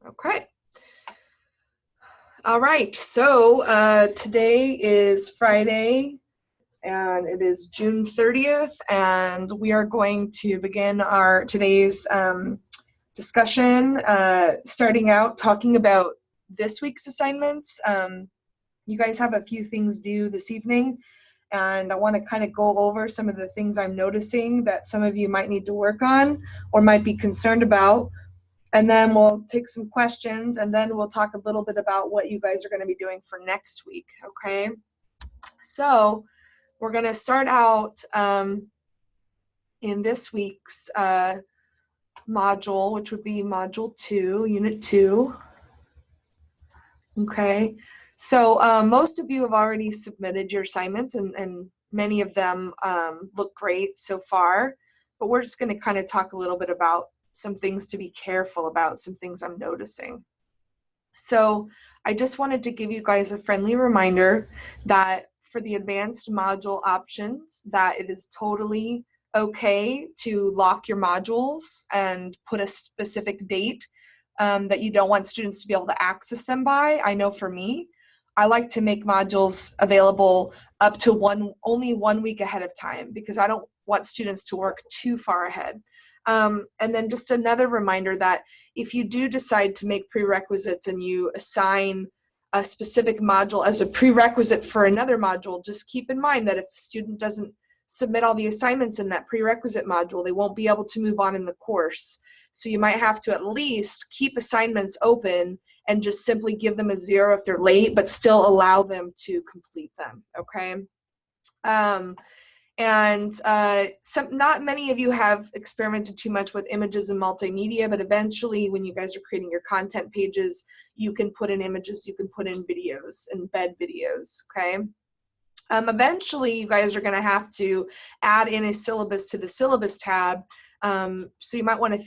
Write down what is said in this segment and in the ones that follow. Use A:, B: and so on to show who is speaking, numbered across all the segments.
A: Okay. All right. So today is Friday, and it is June 30th, and we are going to begin our today's discussion, starting out talking about this week's assignments. You guys have a few things due this evening, and I want to kind of go over some of the things I'm noticing that some of you might need to work on or might be concerned about. And then we'll take some questions, and then we'll talk a little bit about what you guys are going to be doing for next week, okay? So we're going to start out in this week's module, which would be Module 2, Unit 2. Okay, so most of you have already submitted your assignments, and many of them look great so far, but we're just going to kind of talk a little bit about some things to be careful about, some things I'm noticing. So I just wanted to give you guys a friendly reminder that for the advanced module options, that it is totally okay to lock your modules and put a specific date that you don't want students to be able to access them by. I know for me, I like to make modules available up to only 1 week ahead of time, because I don't want students to work too far ahead. And then just another reminder that if you do decide to make prerequisites and you assign a specific module as a prerequisite for another module, just keep in mind that if a student doesn't submit all the assignments in that prerequisite module, they won't be able to move on in the course. So you might have to at least keep assignments open and just simply give them a 0 if they're late, but still allow them to complete them, okay? Not many of you have experimented too much with images and multimedia, but eventually when you guys are creating your content pages, you can put in images, you can put in videos, embed videos, okay? Eventually you guys are gonna have to add in a syllabus to the syllabus tab. So you might wanna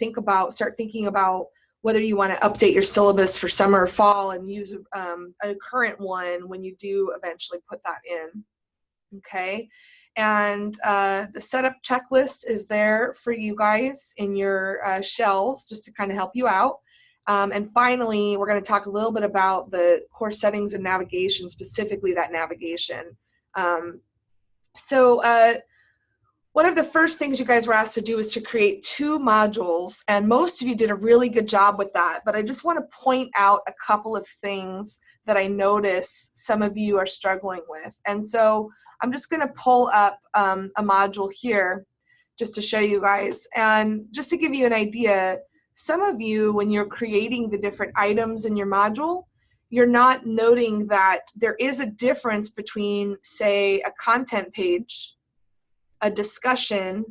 A: start thinking about whether you wanna update your syllabus for summer or fall and use a current one when you do eventually put that in, okay? And the setup checklist is there for you guys in your shells, just to kind of help you out. And finally, we're going to talk a little bit about the course settings and navigation, specifically that navigation. One of the first things you guys were asked to do is to create 2 modules, and most of you did a really good job with that, but I just want to point out a couple of things that I notice some of you are struggling with. And so I'm just going to pull up a module here just to show you guys, and just to give you an idea, some of you, when you're creating the different items in your module, you're not noting that there is a difference between, say, a content page, a discussion,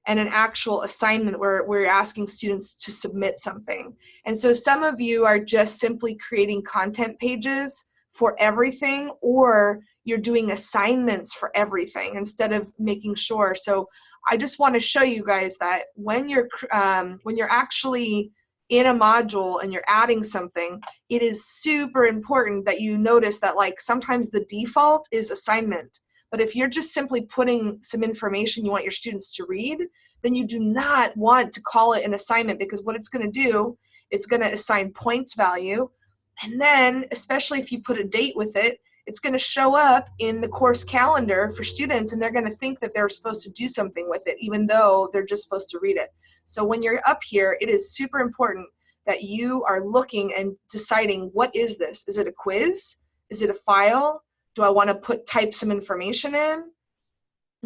A: and an actual assignment where we're asking students to submit something. And so some of you are just simply creating content pages for everything, or you're doing assignments for everything instead of making sure. So I just want to show you guys that when you're actually in a module and you're adding something, it is super important that you notice that, like, sometimes the default is assignment. But if you're just simply putting some information you want your students to read, then you do not want to call it an assignment, because what it's going to do is going to assign points value. And then, especially if you put a date with it, it's going to show up in the course calendar for students, and they're going to think that they're supposed to do something with it, even though they're just supposed to read it. So when you're up here, it is super important that you are looking and deciding, what is this? Is it a quiz? Is it a file? Do I want to type some information in?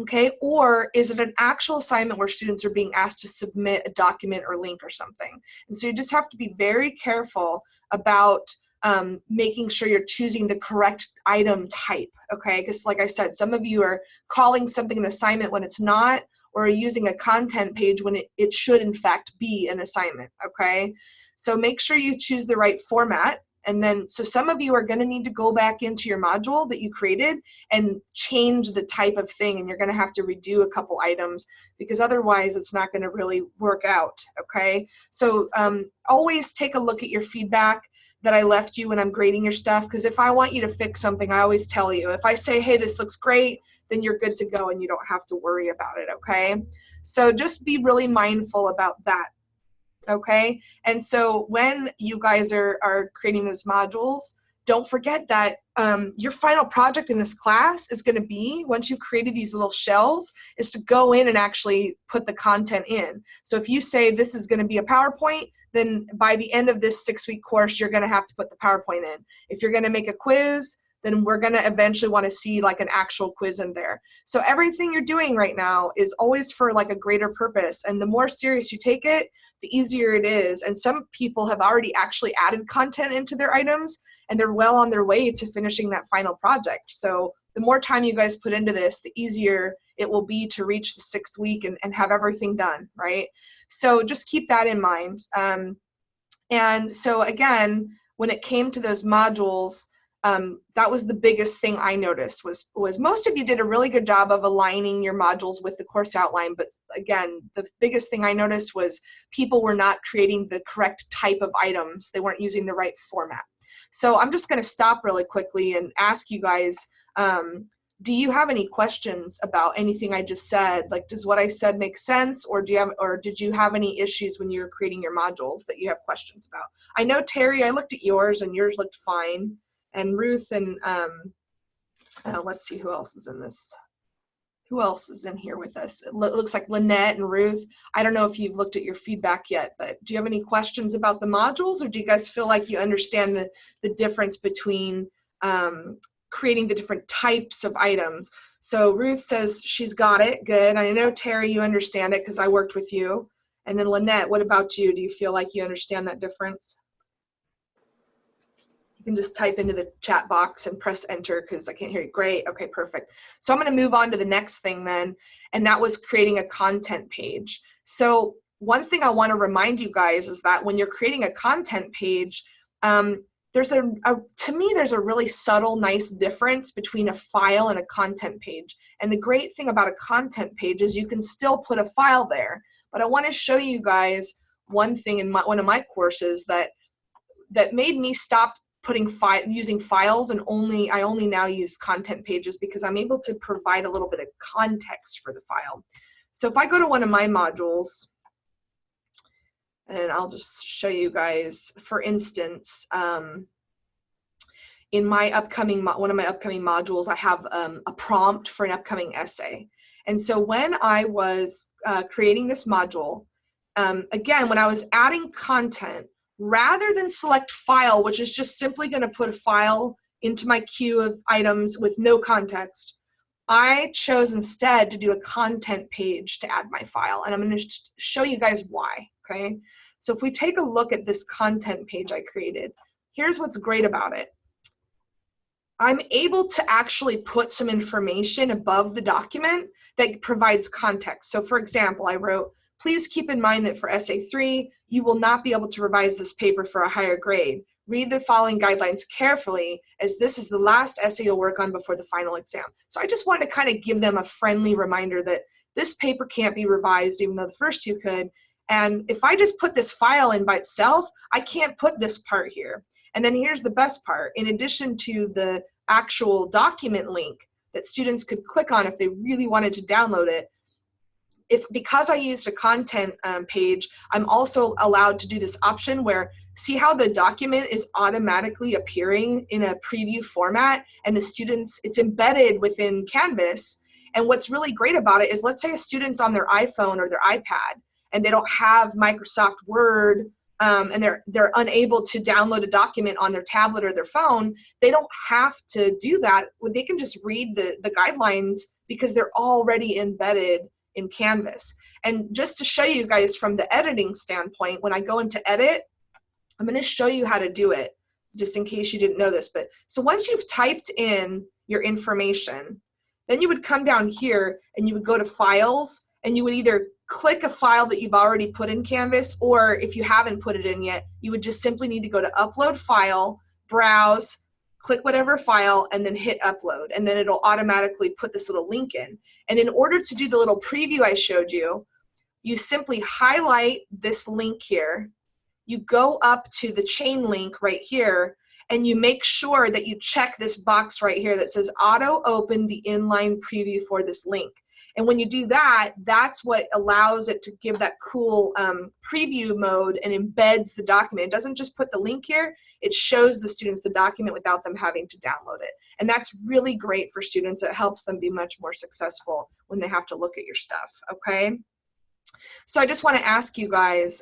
A: Okay, or is it an actual assignment where students are being asked to submit a document or link or something? And so you just have to be very careful about making sure you're choosing the correct item type, okay? Because like I said, some of you are calling something an assignment when it's not, or are using a content page when it should in fact be an assignment, okay? So make sure you choose the right format. And then, so some of you are going to need to go back into your module that you created and change the type of thing, and you're going to have to redo a couple items, because otherwise it's not going to really work out, okay? So always take a look at your feedback that I left you when I'm grading your stuff, because if I want you to fix something, I always tell you. If I say, hey, this looks great, then you're good to go and you don't have to worry about it, okay? So just be really mindful about that. Okay, and so when you guys are creating those modules, don't forget that your final project in this class is going to be, once you've created these little shells, is to go in and actually put the content in. So if you say this is going to be a PowerPoint, then by the end of this 6-week course, you're going to have to put the PowerPoint in. If you're going to make a quiz, then we're going to eventually want to see like an actual quiz in there. So everything you're doing right now is always for like a greater purpose, and the more serious you take it, the easier it is. And some people have already actually added content into their items, and they're well on their way to finishing that final project. So the more time you guys put into this, the easier it will be to reach the 6th week and have everything done, right? So just keep that in mind. And so again, when it came to those modules, that was the biggest thing I noticed was most of you did a really good job of aligning your modules with the course outline. But again, the biggest thing I noticed was people were not creating the correct type of items. They weren't using the right format. So I'm just going to stop really quickly and ask you guys, do you have any questions about anything I just said? Like, does what I said make sense, or did you have any issues when you were creating your modules that you have questions about? I know, Terry, I looked at yours and yours looked fine. And Ruth and let's see who else is in this. Who else is in here with us? It looks like Lynette and Ruth. I don't know if you've looked at your feedback yet, but do you have any questions about the modules, or do you guys feel like you understand the difference between creating the different types of items? So Ruth says she's got it. Good. I know, Terry, you understand it because I worked with you. And then Lynette, what about you? Do you feel like you understand that difference? You can just type into the chat box and press enter because I can't hear you. Great. Okay, perfect. So I'm going to move on to the next thing then, and that was creating a content page. So one thing I want to remind you guys is that when you're creating a content page, to me, there's a really subtle, nice difference between a file and a content page. And the great thing about a content page is you can still put a file there. But I want to show you guys one thing in one of my courses that made me stop using files, and I only now use content pages because I'm able to provide a little bit of context for the file. So if I go to one of my modules, and I'll just show you guys, for instance, in my one of my upcoming modules, I have a prompt for an upcoming essay. And so when I was creating this module, again, when I was adding content, rather than select file, which is just simply going to put a file into my queue of items with no context, I chose instead to do a content page to add my file. And I'm going to show you guys why, okay? So if we take a look at this content page I created, here's what's great about it. I'm able to actually put some information above the document that provides context. So for example, I wrote, please keep in mind that for Essay 3, you will not be able to revise this paper for a higher grade. Read the following guidelines carefully, as this is the last essay you'll work on before the final exam. So I just wanted to kind of give them a friendly reminder that this paper can't be revised, even though the first 2 could. And if I just put this file in by itself, I can't put this part here. And then here's the best part. In addition to the actual document link that students could click on if they really wanted to download it, because I used a content page, I'm also allowed to do this option where, see how the document is automatically appearing in a preview format, and the students, it's embedded within Canvas. And what's really great about it is, let's say a student's on their iPhone or their iPad and they don't have Microsoft Word, and they're unable to download a document on their tablet or their phone. They don't have to do that. They can just read the guidelines because they're already embedded in Canvas. And just to show you guys from the editing standpoint, when I go into edit, I'm going to show you how to do it, just in case you didn't know this. But so once you've typed in your information, then you would come down here and you would go to files, and you would either click a file that you've already put in Canvas, or if you haven't put it in yet, you would just simply need to go to upload file, browse, click whatever file, and then hit upload, and then it'll automatically put this little link in. And in order to do the little preview I showed you, you simply highlight this link here, you go up to the chain link right here, and you make sure that you check this box right here that says auto open the inline preview for this link. And when you do that, that's what allows it to give that cool preview mode and embeds the document. It doesn't just put the link here, it shows the students the document without them having to download it. And that's really great for students. It helps them be much more successful when they have to look at your stuff, okay? So I just want to ask you guys,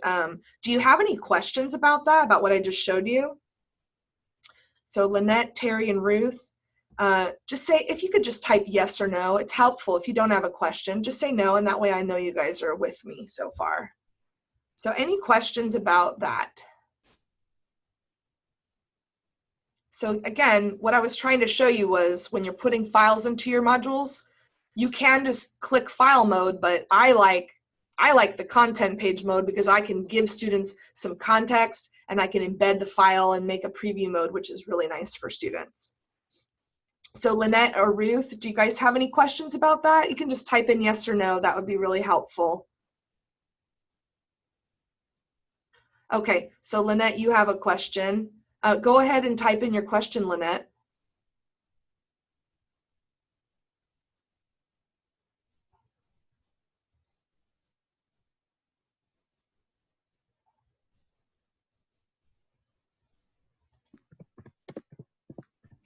A: do you have any questions about that, about what I just showed you? So Lynette, Terry, and Ruth, just say, if you could just type yes or no, it's helpful. If you don't have a question, just say no, and that way I know you guys are with me so far. So any questions about that? So again, what I was trying to show you was when you're putting files into your modules, you can just click file mode, but I like the content page mode because I can give students some context and I can embed the file and make a preview mode, which is really nice for students. So Lynette or Ruth, do you guys have any questions about that? You can just type in yes or no. That would be really helpful. Okay, so Lynette, you have a question. Go ahead and type in your question, Lynette.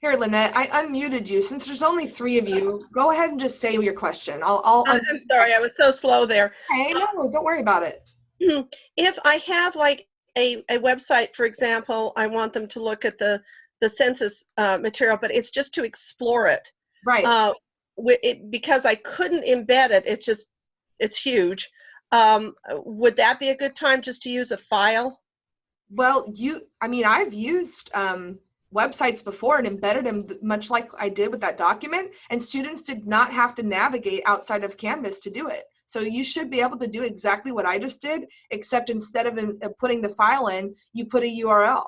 A: Here, Lynette, I unmuted you. Since there's only 3 of you, go ahead and just say your question.
B: I'm sorry, I was so slow there.
A: Hey, no, don't worry about it.
B: If I have like a website, for example, I want them to look at the census material, but it's just to explore it.
A: Right.
B: Because I couldn't embed it, it's huge. Would that be a good time just to use a file?
A: Well, I mean, I've used websites before and embedded them much like I did with that document, and students did not have to navigate outside of Canvas to do it. So you should be able to do exactly what I just did, except instead of putting the file in, you put a URL.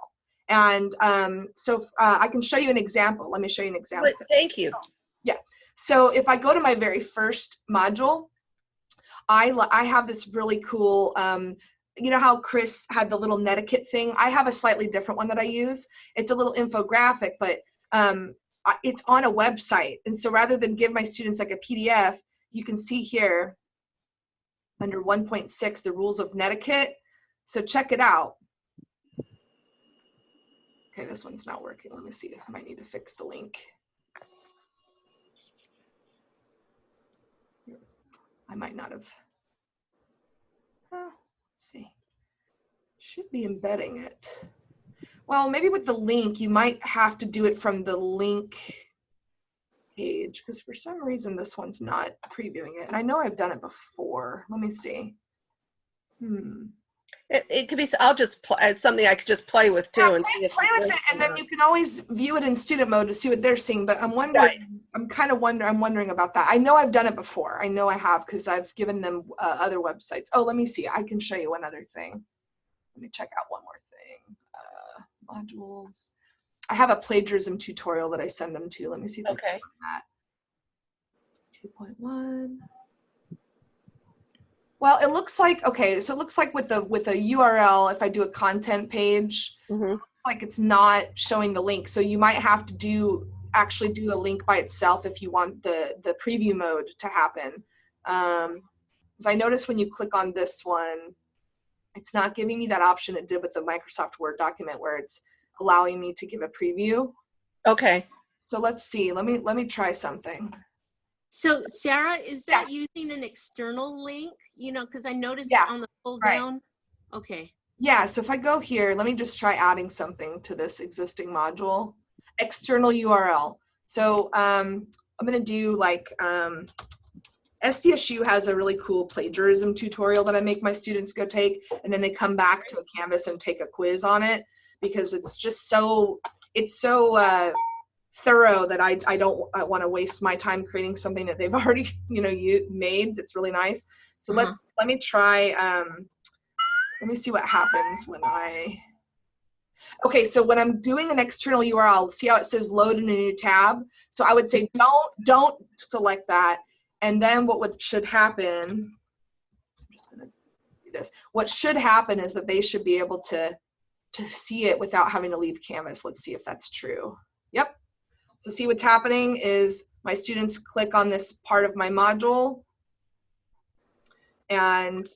A: And so I can show you an example. Let me show you an example.
B: Thank you.
A: Yeah. So if I go to my very first module, I have this really cool, you know how Chris had the little netiquette thing? I have a slightly different one that I use. It's a little infographic, but it's on a website. And so rather than give my students like a PDF, you can see here under 1.6, the rules of netiquette. So check it out. Okay, this one's not working. Let me see. I might need to fix the link. I might not have. Let's see. Should be embedding it. Well, maybe with the link, you might have to do it from the link page because for some reason this one's not previewing it. And I know I've done it before. Let me see.
B: It could be. I'll just play. It's something I could just play with too, and see if
A: play with it, and then you can always view it in student mode to see what they're seeing. But I'm wondering. Right. I'm wondering about that. I know I've done it before. I know I have because I've given them other websites. Oh, let me see. I can show you one other thing. Let me check out one more thing. Modules. I have a plagiarism tutorial that I send them to. Let me see if I can find that. 2.1. Well, it looks like, okay, so it looks like with a URL, if I do a content page, it looks like it's not showing the link. So you might have to actually do a link by itself if you want the preview mode to happen. Because I noticed when you click on this one, it's not giving me that option it did with the Microsoft Word document where it's allowing me to give a preview.
B: Okay.
A: So let's see, let me try something.
C: So Sarah, is that using an external link? You know, because I noticed on the pull down. Right. Okay. Yeah,
A: so if I go here, let me just try adding something to this existing module. External URL. So I'm going to do like, SDSU has a really cool plagiarism tutorial that I make my students go take, and then they come back to a Canvas and take a quiz on it because it's just so, thorough that I don't want to waste my time creating something that they've already made that's really nice. So let me try let me see what happens when okay, so when I'm doing an external URL, see how it says load in a new tab? So I would say don't select that, and then what should happen, I'm just gonna do this, what should happen is that they should be able to see it without having to leave Canvas. Let's see if that's true. Yep. So see what's happening is my students click on this part of my module And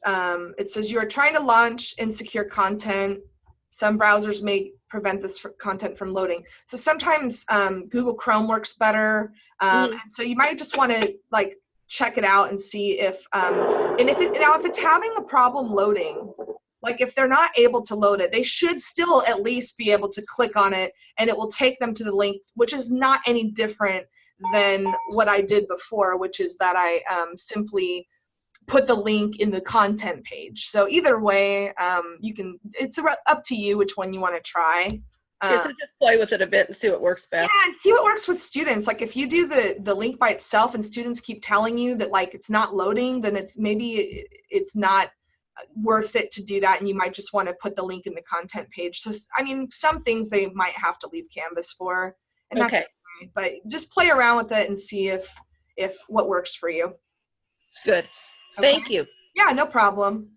A: it says you are trying to launch insecure content. Some browsers may prevent this content from loading. So sometimes Google Chrome works better. And so you might just want to like check it out and see if, and if it's having a problem loading, like if they're not able to load it, they should still at least be able to click on it and it will take them to the link, which is not any different than what I did before, which is that I simply put the link in the content page. So either way, you can, it's up to you which one you want to try.
B: Okay, so just play with it a bit and see what works best.
A: Yeah, and see what works with students. Like if you do the link by itself and students keep telling you that like it's not loading, then it's maybe it's not worth it to do that, and you might just want to put the link in the content page. So I mean, some things they might have to leave Canvas for, and that's okay. But just play around with it and see if what works for you.
B: Good. Thank you.
A: Yeah, no problem.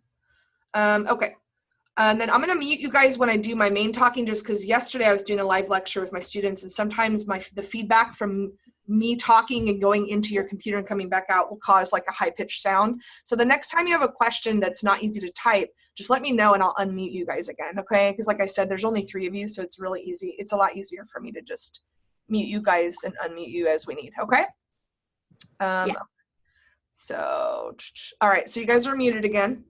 A: Okay. And then I'm going to mute you guys when I do my main talking, just because yesterday I was doing a live lecture with my students, and sometimes the feedback from me talking and going into your computer and coming back out will cause like a high-pitched sound. So the next time you have a question that's not easy to type, just let me know and I'll unmute you guys again, okay? Because like I said, there's only 3 of you, so it's really easy. It's a lot easier for me to just mute you guys and unmute you as we need, okay? Yeah. So, all right, so you guys are muted again.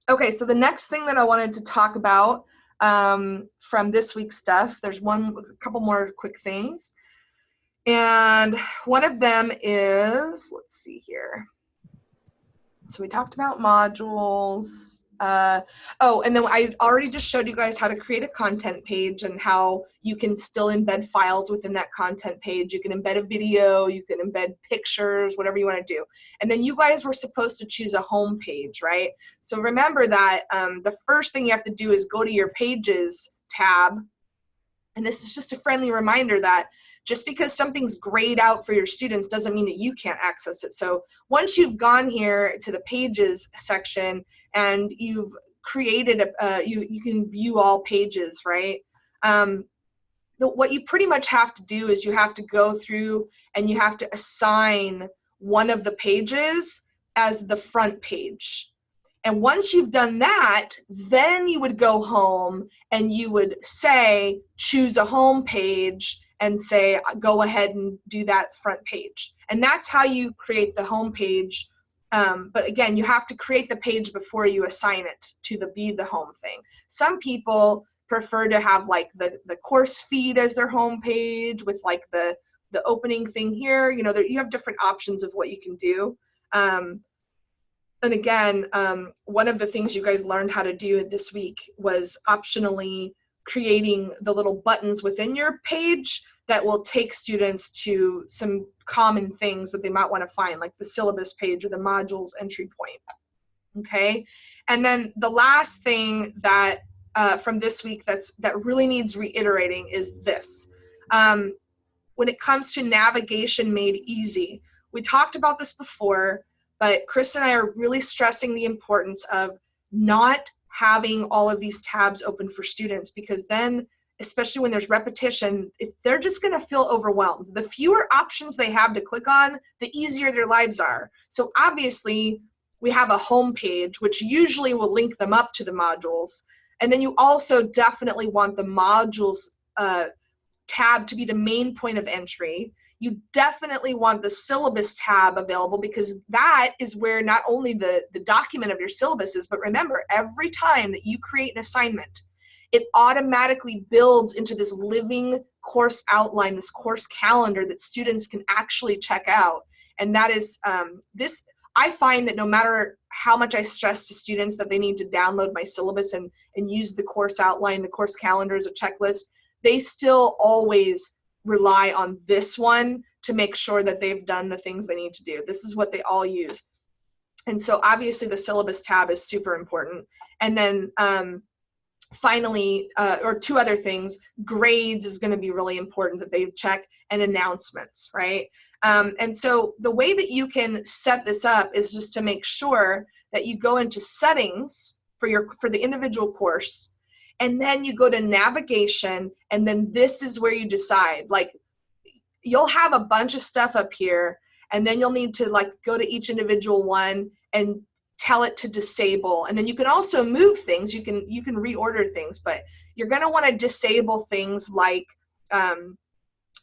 A: Okay, so the next thing that I wanted to talk about from this week's stuff, there's a couple more quick things. And one of them is, let's see here. So we talked about modules. Oh, and then I already just showed you guys how to create a content page and how you can still embed files within that content page. You can embed a video, you can embed pictures, whatever you want to do. And then you guys were supposed to choose a home page, right? So remember that the first thing you have to do is go to your Pages tab. And this is just a friendly reminder that just because something's grayed out for your students doesn't mean that you can't access it. So once you've gone here to the Pages section and you've created you can view all pages, right? What you pretty much have to do is you have to go through and you have to assign one of the pages as the front page. And once you've done that, then you would go home and you would say, choose a home page and say, go ahead and do that front page. And that's how you create the home page. But again, you have to create the page before you assign it to be the home thing. Some people prefer to have like the course feed as their home page with like the opening thing here. You know, you have different options of what you can do. And again, one of the things you guys learned how to do this week was optionally creating the little buttons within your page that will take students to some common things that they might want to find, like the syllabus page or the modules entry point. Okay, and then the last thing that from this week that really needs reiterating is this. When it comes to navigation made easy, we talked about this before, but Chris and I are really stressing the importance of not having all of these tabs open for students, because then, especially when there's repetition, they're just going to feel overwhelmed. The fewer options they have to click on, the easier their lives are. So obviously, we have a home page, which usually will link them up to the modules. And then you also definitely want the modules tab to be the main point of entry. You definitely want the syllabus tab available, because that is where not only the document of your syllabus is, but remember, every time that you create an assignment, it automatically builds into this living course outline, this course calendar that students can actually check out. And that is, I find that no matter how much I stress to students that they need to download my syllabus and use the course outline, the course calendar as a checklist, they still always rely on this one to make sure that they've done the things they need to do. This is what they all use. And so obviously the syllabus tab is super important. And then finally, or two other things, grades is going to be really important that they check, and announcements, right? And so the way that you can set this up is just to make sure that you go into settings for the individual course, and then you go to navigation, and then this is where you decide. Like, you'll have a bunch of stuff up here, and then you'll need to like go to each individual one and tell it to disable. And then you can also move things. You can reorder things, but you're going to want to disable things like,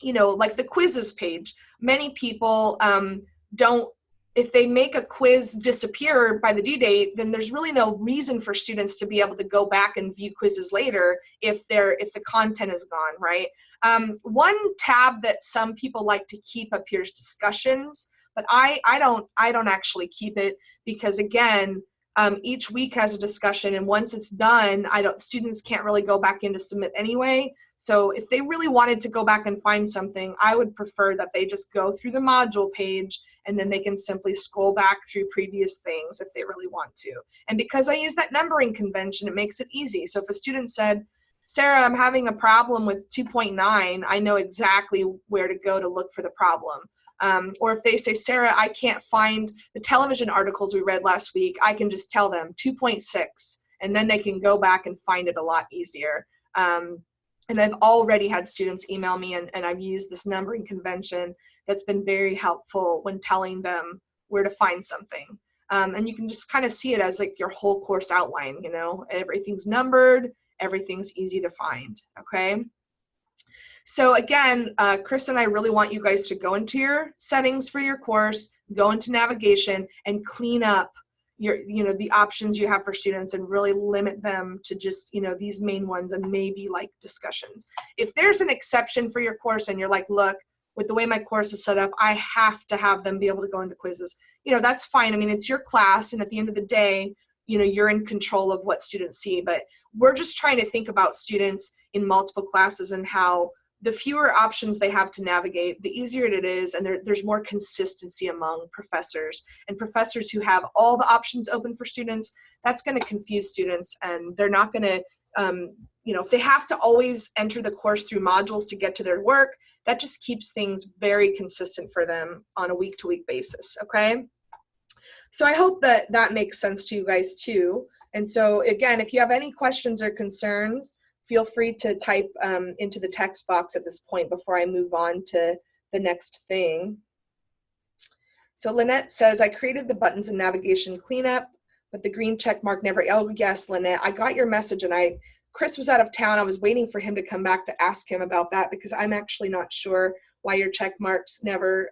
A: you know, like the quizzes page. Many people don't, if they make a quiz disappear by the due date, then there's really no reason for students to be able to go back and view quizzes later if the content is gone, right? One tab that some people like to keep up here is discussions, but I don't actually keep it, because again, each week has a discussion, and once it's done, students can't really go back in to submit anyway. So if they really wanted to go back and find something, I would prefer that they just go through the module page, and then they can simply scroll back through previous things if they really want to. And because I use that numbering convention, it makes it easy. So if a student said, Sarah, I'm having a problem with 2.9, I know exactly where to go to look for the problem. Or if they say, Sarah, I can't find the television articles we read last week, I can just tell them 2.6, and then they can go back and find it a lot easier. And I've already had students email me, and I've used this numbering convention that's been very helpful when telling them where to find something. And you can just kind of see it as like your whole course outline, you know, everything's numbered, everything's easy to find, okay? So again, Chris and I really want you guys to go into your settings for your course, go into navigation, and clean up your, you know, the options you have for students, and really limit them to just, you know, these main ones, and maybe like discussions. If there's an exception for your course and you're like, look, with the way my course is set up, I have to have them be able to go into quizzes, you know, that's fine. I mean, it's your class, and at the end of the day, you know, you're in control of what students see. But we're just trying to think about students in multiple classes, and how the fewer options they have to navigate, the easier it is, and there's more consistency among professors. And professors who have all the options open for students, that's going to confuse students, and they're not going to, you know, if they have to always enter the course through modules to get to their work, that just keeps things very consistent for them on a week-to-week basis, okay? So I hope that that makes sense to you guys too. And so again, if you have any questions or concerns, feel free to type into the text box at this point before I move on to the next thing. So Lynette says, I created the buttons and navigation cleanup, but the green check mark never, oh yes, Lynette, I got your message, and Chris was out of town. I was waiting for him to come back to ask him about that, because I'm actually not sure why your check marks never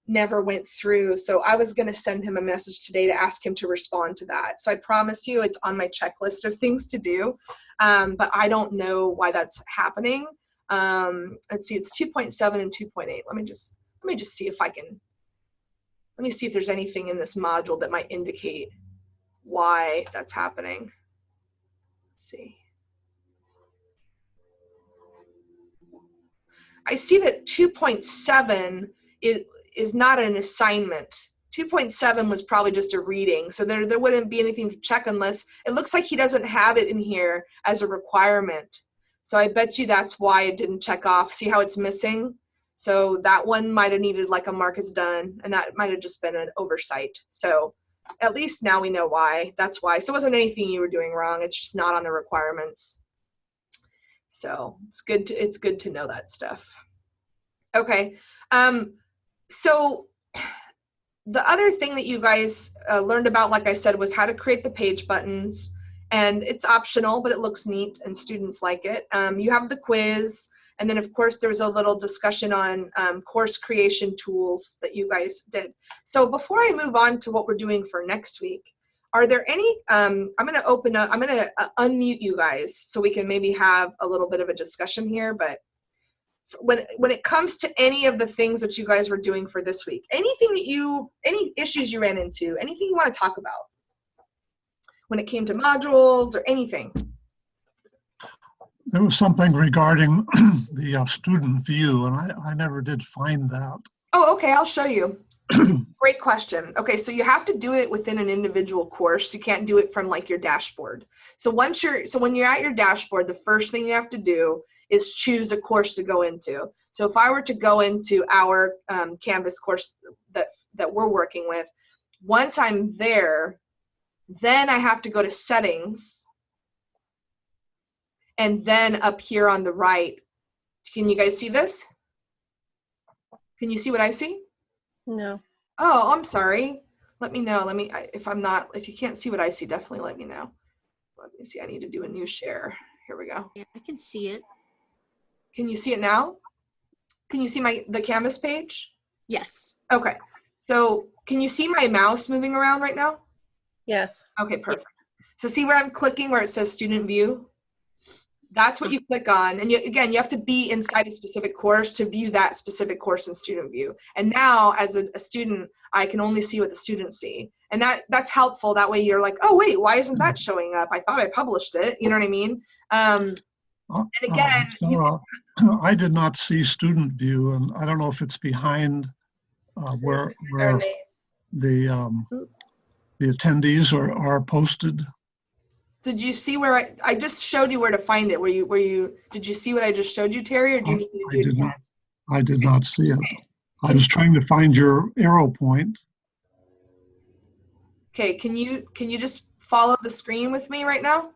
A: went through. So I was gonna send him a message today to ask him to respond to that. So I promise you it's on my checklist of things to do, but I don't know why that's happening. Let's see, it's 2.7 and 2.8. Let me just see if I can, let me see if there's anything in this module that might indicate why that's happening. Let's see. I see that 2.7 is not an assignment. 2.7 was probably just a reading, so there wouldn't be anything to check unless, it looks like he doesn't have it in here as a requirement. So I bet you that's why it didn't check off. See how it's missing? So that one might have needed like a mark is done, and that might have just been an oversight. So at least now we know why. That's why. So it wasn't anything you were doing wrong. It's just not on the requirements. So it's good to know that stuff. Okay. So the other thing that you guys learned about, like I said, was how to create the page buttons. And it's optional, but it looks neat and students like it. You have the quiz. And then, of course, there was a little discussion on course creation tools that you guys did. So before I move on to what we're doing for next week, are there any, I'm going to open up, I'm going to unmute you guys so we can maybe have a little bit of a discussion here. But when it comes to any of the things that you guys were doing for this week, anything that any issues you ran into, anything you want to talk about when it came to modules or anything?
D: There was something regarding the student view, and I never did find that.
A: Oh, okay, I'll show you. Great question. Okay, so you have to do it within an individual course. You can't do it from like your dashboard. So when you're at your dashboard, the first thing you have to do is choose a course to go into. So if I were to go into our Canvas course that we're working with, once I'm there, then I have to go to settings, and then up here on the right, can you guys see this? Can you see what I see?
B: No.
A: Oh, I'm sorry. Let me know. If you can't see what I see, definitely let me know. Let me see. I need to do a new share. Here we go.
C: Yeah, I can see it.
A: Can you see it now? Can you see the Canvas page?
C: Yes.
A: Okay. So can you see my mouse moving around right now?
B: Yes.
A: Okay, perfect. So see where I'm clicking where it says student view? That's what you click on. And again, you have to be inside a specific course to view that specific course in student view. And now as a student, I can only see what the students see. And that's helpful. That way you're like, oh, wait, why isn't that showing up? I thought I published it. You know what I mean? And again,
D: I did not see student view, and I don't know if it's behind where the attendees are posted.
A: Did you see where I just showed you where to find it? Did you see what I just showed you, Terry, or do you need me to do it again?
D: I did not see it. I was trying to find your arrow point.
A: Okay, can you just follow the screen with me right now?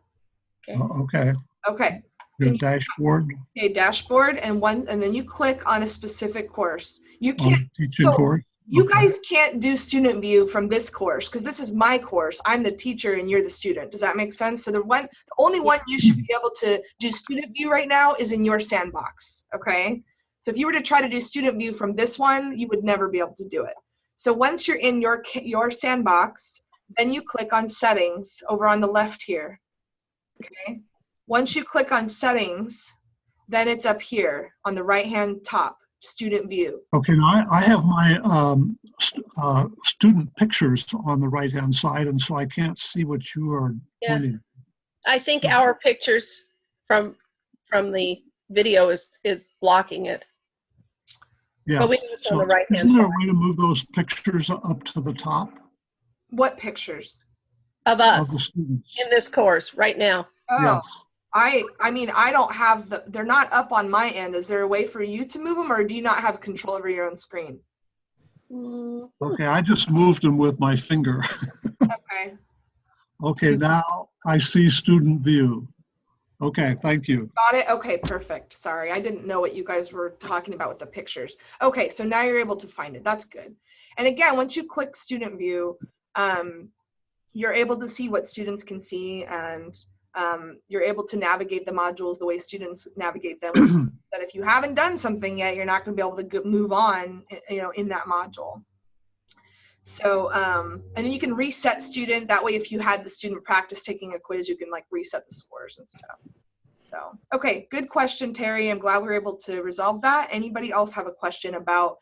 D: Okay.
A: Okay.
D: Your dashboard.
A: Okay, dashboard, and then you click on a specific course. You can't.
D: Teaching course.
A: You guys can't do student view from this course because this is my course. I'm the teacher and you're the student. Does that make sense? So the only one you should be able to do student view right now is in your sandbox, okay? So if you were to try to do student view from this one, you would never be able to do it. So once you're in your sandbox, then you click on settings over on the left here, okay? Once you click on settings, then it's up here on the right-hand top. Student view.
D: Okay, now I have my student pictures on the right-hand side, and so I can't see what you are pointing.
B: I think our pictures from the video is blocking it.
D: Yeah.
B: But we know it's on the right-hand
D: Isn't there a
B: side.
D: way to move those pictures up to the top?
A: What pictures?
B: Of us
D: Of the students.
B: in this course right now.
A: Oh.
D: Yes.
A: I mean, I don't have they're not up on my end. Is there a way for you to move them, or do you not have control over your own screen?
D: Okay, I just moved them with my finger.
A: Okay.
D: Okay, now I see student view. Okay, thank you.
A: Got it? Okay, perfect. Sorry, I didn't know what you guys were talking about with the pictures. Okay, so now you're able to find it. That's good. And again, once you click student view, you're able to see what students can see, and you're able to navigate the modules the way students navigate them. That if you haven't done something yet, you're not going to be able to move on, in that module. So, and then you can reset student. That way, if you had the student practice taking a quiz, you can like reset the scores and stuff. So, okay, good question, Terry. I'm glad we were able to resolve that. Anybody else have a question about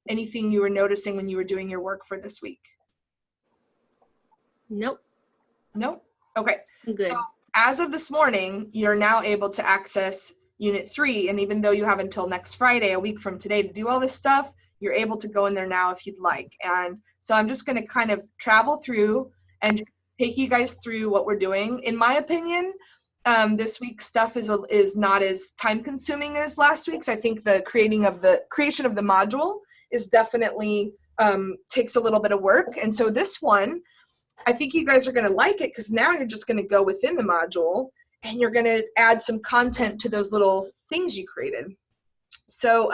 A: anything you were noticing when you were doing your work for this week?
C: Nope.
A: Nope. Okay.
C: Good.
A: So as of this morning, you're now able to access Unit 3, and even though you have until next Friday, a week from today, to do all this stuff, you're able to go in there now if you'd like. And so I'm just going to kind of travel through and take you guys through what we're doing. In my opinion, this week's stuff is not as time consuming as last week's. I think the creation of the module is definitely takes a little bit of work. And so this one, I think you guys are going to like it because now you're just going to go within the module and you're going to add some content to those little things you created. So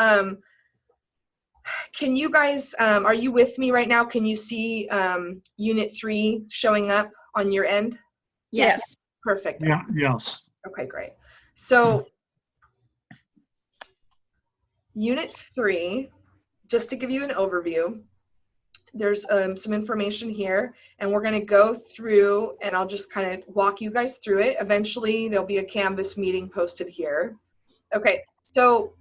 A: can you guys, are you with me right now? Can you see Unit 3 showing up on your end?
C: Yes.
A: Perfect.
D: Yeah, yes.
A: Okay, great. So Unit 3, just to give you an overview, there's some information here, and we're going to go through, and I'll just kind of walk you guys through it. Eventually, there'll be a Canvas meeting posted here. Okay, so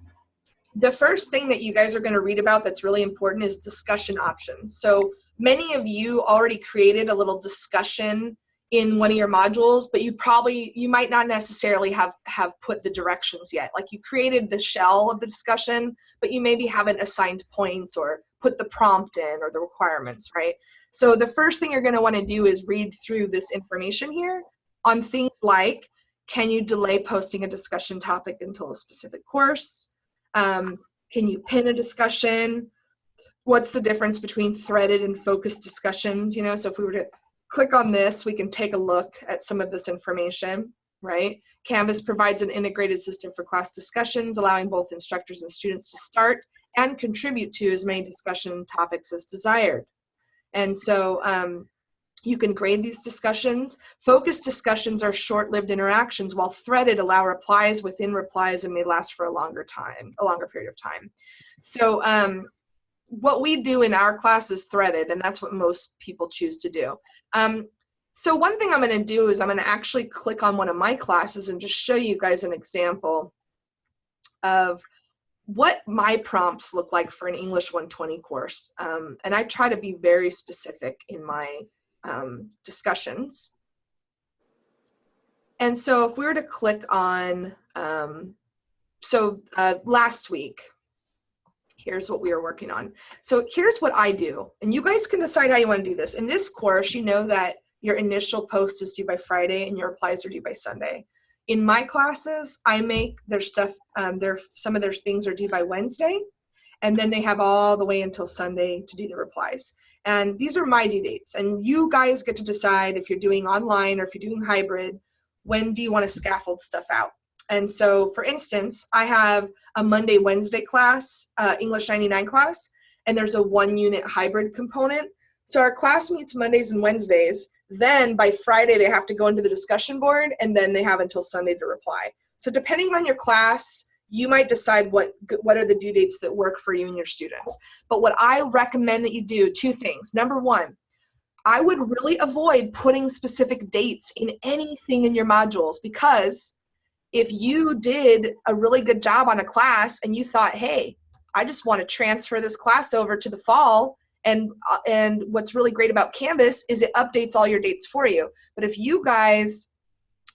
A: the first thing that you guys are going to read about that's really important is discussion options. So many of you already created a little discussion in one of your modules, but you might not necessarily have put the directions yet. Like you created the shell of the discussion, but you maybe haven't assigned points or put the prompt in or the requirements, right? So the first thing you're going to want to do is read through this information here on things like, can you delay posting a discussion topic until a specific course? Can you pin a discussion? What's the difference between threaded and focused discussions? So if we were to click on this, we can take a look at some of this information, right? Canvas provides an integrated system for class discussions, allowing both instructors and students to start and contribute to as many discussion topics as desired. And so you can grade these discussions. Focused discussions are short-lived interactions, while threaded allow replies within replies and may last for a longer period of time. So what we do in our class is threaded, and that's what most people choose to do. So one thing I'm going to do is I'm going to actually click on one of my classes and just show you guys an example of what my prompts look like for an English 120 course. And I try to be very specific in my discussions. And so if we were to click on, last week, here's what we are working on. So here's what I do, and you guys can decide how you want to do this. In this course, you know that your initial post is due by Friday and your replies are due by Sunday. In my classes, I make their stuff, some of their things are due by Wednesday, and then they have all the way until Sunday to do the replies. And these are my due dates, and you guys get to decide if you're doing online or if you're doing hybrid, when do you want to scaffold stuff out. And so, for instance, I have a Monday, Wednesday class, English 99 class, and there's a 1-unit hybrid component. So our class meets Mondays and Wednesdays. Then by Friday, they have to go into the discussion board, and then they have until Sunday to reply. So depending on your class, you might decide what are the due dates that work for you and your students. But what I recommend that you do, 2 things. Number 1, I would really avoid putting specific dates in anything in your modules, because if you did a really good job on a class and you thought, hey, I just want to transfer this class over to the fall, and what's really great about Canvas is it updates all your dates for you. But if you guys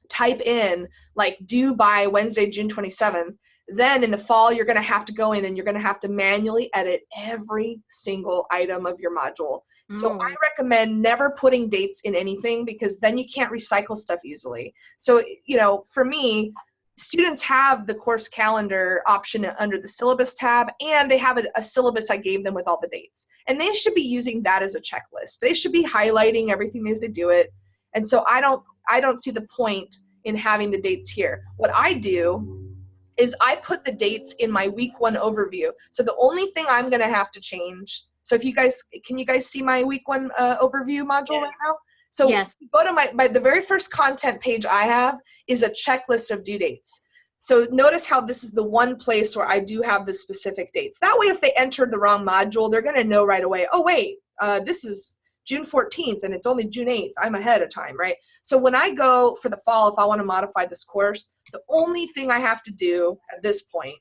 A: type in like due by Wednesday, June 27th, then in the fall you're going to have to go in and you're going to have to manually edit every single item of your module. So I recommend never putting dates in anything, because then you can't recycle stuff easily. So, you know, for me, students have the course calendar option under the syllabus tab, and they have a syllabus I gave them with all the dates. And they should be using that as a checklist. They should be highlighting everything as they do it. And so I don't see the point in having the dates here. What I do is I put the dates in my week 1 overview. So the only thing I'm going to have to change, so if you guys, can you guys see my week 1 overview module right now? So
C: yes.
A: Go to the very first content page I have is a checklist of due dates. So notice how this is the one place where I do have the specific dates. That way, if they entered the wrong module, they're going to know right away, oh, wait, this is June 14th and it's only June 8th. I'm ahead of time, right? So when I go for the fall, if I want to modify this course, the only thing I have to do at this point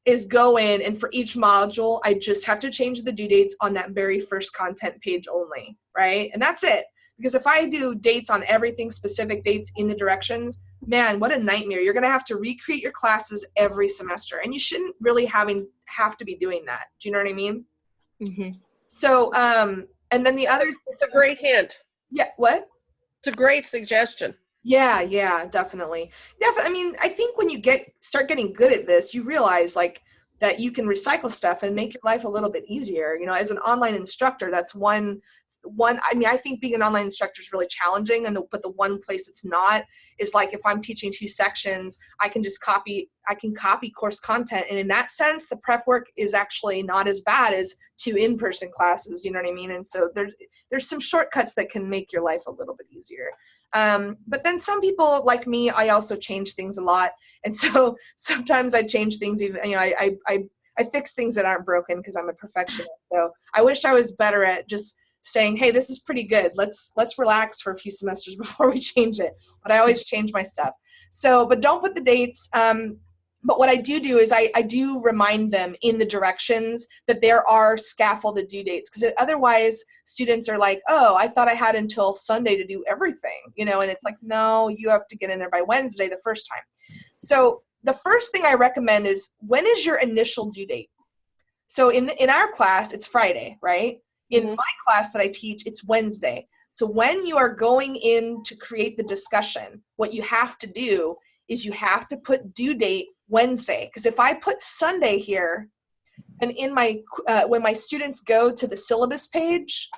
A: is go in, and for each module, I just have to change the due dates on that very first content page only, right? And that's it. Because if I do dates on everything, specific dates in the directions, man, what a nightmare. You're going to have to recreate your classes every semester, and you shouldn't really have to be doing that. Do you know what I mean?
C: Mm-hmm.
A: So, and then the other...
B: It's a great hint.
A: Yeah, what?
B: It's a great suggestion.
A: Yeah, definitely. I mean, I think when you start getting good at this, you realize like that you can recycle stuff and make your life a little bit easier. You know, as an online instructor, that's one. I mean, I think being an online instructor is really challenging, but the one place it's not is like if I'm teaching 2 sections, I can copy course content, and in that sense, the prep work is actually not as bad as 2 in-person classes. You know what I mean? And so there's some shortcuts that can make your life a little bit easier. But then some people like me, I also change things a lot, and so sometimes I change things. Even, you know, I fix things that aren't broken because I'm a perfectionist. So I wish I was better at just saying, hey, this is pretty good. Let's relax for a few semesters before we change it. But I always change my stuff. So, but don't put the dates. But what I do is I do remind them in the directions that there are scaffolded due dates, because otherwise students are like, oh, I thought I had until Sunday to do everything, you know, and it's like, no, you have to get in there by Wednesday the first time. So the first thing I recommend is, when is your initial due date? So in our class, it's Friday, right? In my class that I teach, it's Wednesday. So when you are going in to create the discussion, what you have to do is you have to put due date Wednesday. Because if I put Sunday here, and in my when my students go to the syllabus page,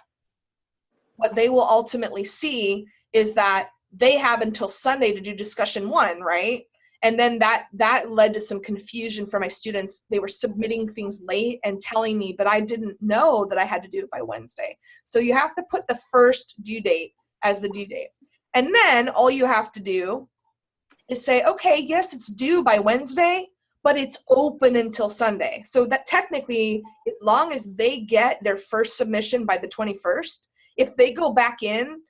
A: what they will ultimately see is that they have until Sunday to do discussion 1, right? And then that led to some confusion for my students. They were submitting things late and telling me, but I didn't know that I had to do it by Wednesday. So you have to put the first due date as the due date. And then all you have to do is say, okay, yes, it's due by Wednesday, but it's open until Sunday. So that technically, as long as they get their first submission by the 21st, if they go back in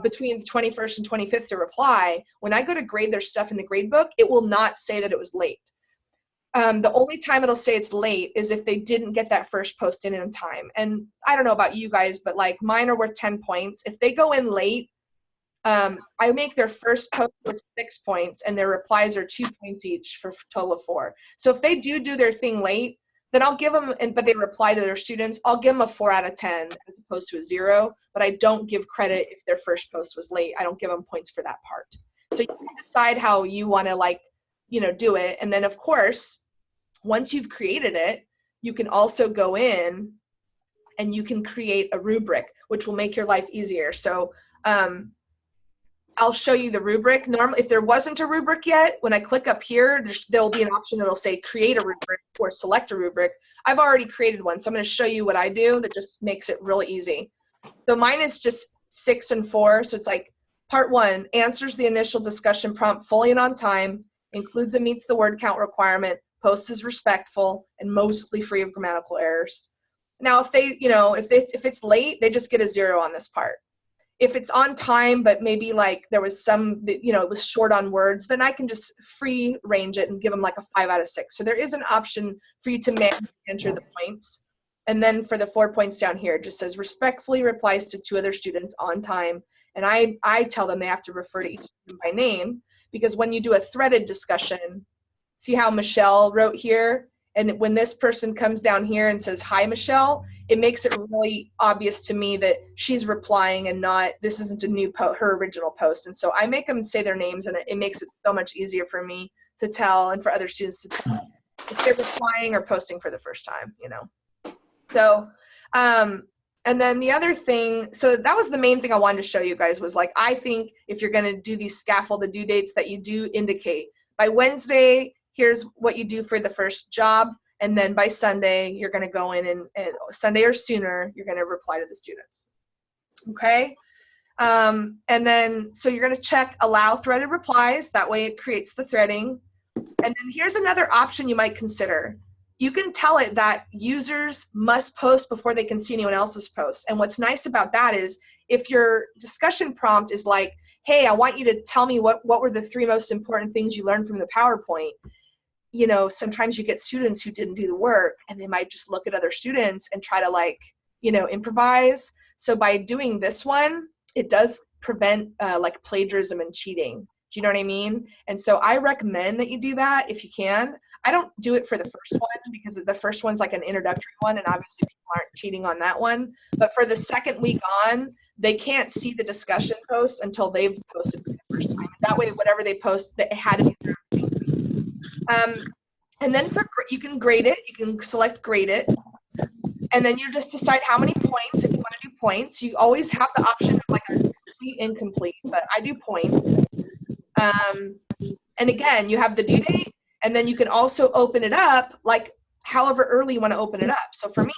A: between the 21st and 25th to reply, when I go to grade their stuff in the grade book, it will not say that it was late. The only time it'll say it's late is if they didn't get that first post in time. And I don't know about you guys, but like mine are worth 10 points. If they go in late, I make their first post worth 6 points and their replies are 2 points each for a total of 4. So if they do their thing late, then I'll give them, but they reply to their students, I'll give them a 4 out of 10 as opposed to a 0, but I don't give credit if their first post was late. I don't give them points for that part. So you can decide how you want to, like, you know, do it. And then of course, once you've created it, you can also go in and you can create a rubric, which will make your life easier. So I'll show you the rubric. Normally, if there wasn't a rubric yet, when I click up here, there'll be an option that'll say create a rubric or select a rubric. I've already created one, so I'm going to show you what I do that just makes it really easy. So mine is just 6 and 4. So it's like part 1, answers the initial discussion prompt fully and on time, includes and meets the word count requirement, post is respectful, and mostly free of grammatical errors. Now, if they, you know, if it's late, they just get a 0 on this part. If it's on time, but maybe like there was some, you know, it was short on words, then I can just free range it and give them like a 5 out of 6. So there is an option for you to manually enter the points. And then for the 4 points down here, it just says respectfully replies to 2 other students on time. And I tell them they have to refer to each of them by name, because when you do a threaded discussion, see how Michelle wrote here? And when this person comes down here and says, hi, Michelle, it makes it really obvious to me that she's replying and not, this isn't a new post, her original post. And so I make them say their names, and it makes it so much easier for me to tell and for other students to tell if they're replying or posting for the first time, you know. So, and then the other thing, so that was the main thing I wanted to show you guys was like, I think if you're going to do these scaffolded due dates that you do indicate by Wednesday, here's what you do for the first job. And then by Sunday, you're going to go in and Sunday or sooner, you're going to reply to the students. Okay. And then, so you're going to check allow threaded replies. That way it creates the threading. And then here's another option you might consider. You can tell it that users must post before they can see anyone else's posts. And what's nice about that is if your discussion prompt is like, hey, I want you to tell me what were the 3 most important things you learned from the PowerPoint. You know, sometimes you get students who didn't do the work and they might just look at other students and try to, like, you know, improvise. So by doing this one, it does prevent like plagiarism and cheating. Do you know what I mean? And so I recommend that you do that if you can. I don't do it for the first one because the first one's like an introductory one, and obviously people aren't cheating on that one. But for the second week on, they can't see the discussion posts until they've posted for the first time. That way, whatever they post, it had to be their and then you can grade it. You can select grade it. And then you just decide how many points, if you want to do points. You always have the option of like a complete, incomplete, but I do point. And again, you have the due date, and then you can also open it up like however early you want to open it up. So for me,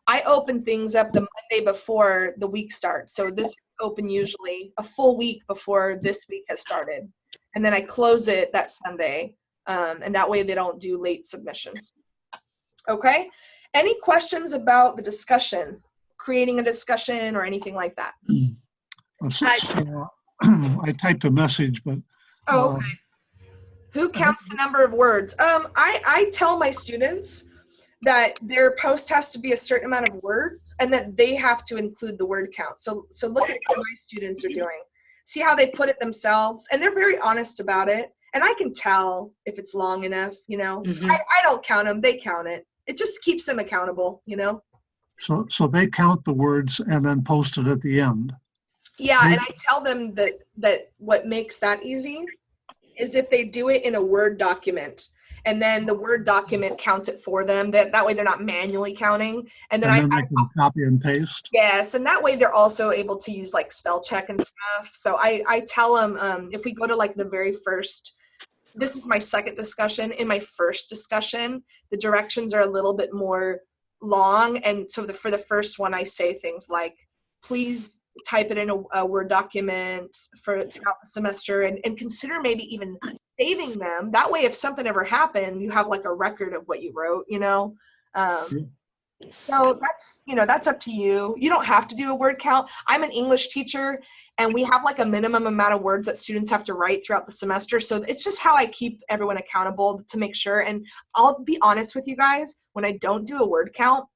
A: I open things up the Monday before the week starts. So this is open usually a full week before this week has started. And then I close it that Sunday. And that way they don't do late submissions. Okay. Any questions about the discussion, creating a discussion or anything like that?
D: I typed a message, but.
A: Oh, okay. Who counts the number of words? I tell my students that their post has to be a certain amount of words and that they have to include the word count. So look at what my students are doing. See how they put it themselves, and they're very honest about it. And I can tell if it's long enough, you know.
C: Mm-hmm.
A: So I don't count them; they count it. It just keeps them accountable, you know.
D: So they count the words and then post it at the end.
A: Yeah, and I tell them that what makes that easy is if they do it in a Word document, and then the Word document counts it for them. That way they're not manually counting. And then
D: they can copy and paste.
A: Yes, and that way they're also able to use like spell check and stuff. So I tell them if we go to like the very first this is my second discussion. In my first discussion, the directions are a little bit more long. And so for the first one, I say things like, please type it in a Word document throughout the semester, and consider maybe even saving them. That way, if something ever happened, you have like a record of what you wrote, you know? So that's up to you. You don't have to do a word count. I'm an English teacher, and we have like a minimum amount of words that students have to write throughout the semester. So it's just how I keep everyone accountable to make sure. And I'll be honest with you guys, when I don't do a word count,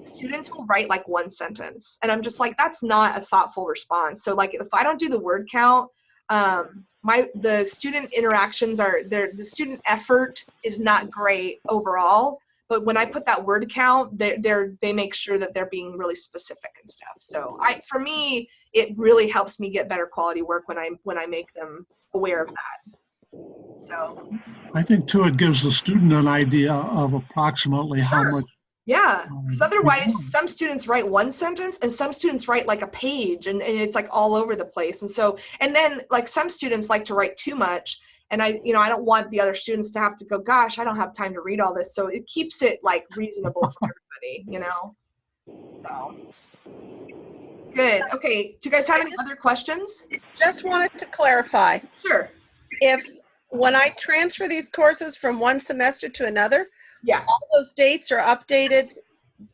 A: students will write like one sentence. And I'm just like, that's not a thoughtful response. So like, if I don't do the word count, the student interactions the student effort is not great overall. But when I put that word count, they make sure that they're being really specific and stuff. So for me, it really helps me get better quality work when I make them aware of that. So
D: I think too, it gives the student an idea of approximately how much.
A: Yeah, because otherwise some students write one sentence and some students write like a page, and it's like all over the place. And then like some students like to write too much. And I don't want the other students to have to go, gosh, I don't have time to read all this. So it keeps it like reasonable for everybody, So good. Okay. Do you guys have any other questions?
B: Just wanted to clarify.
A: Sure.
B: When I transfer these courses from one semester to another,
A: yeah,
B: all those dates are updated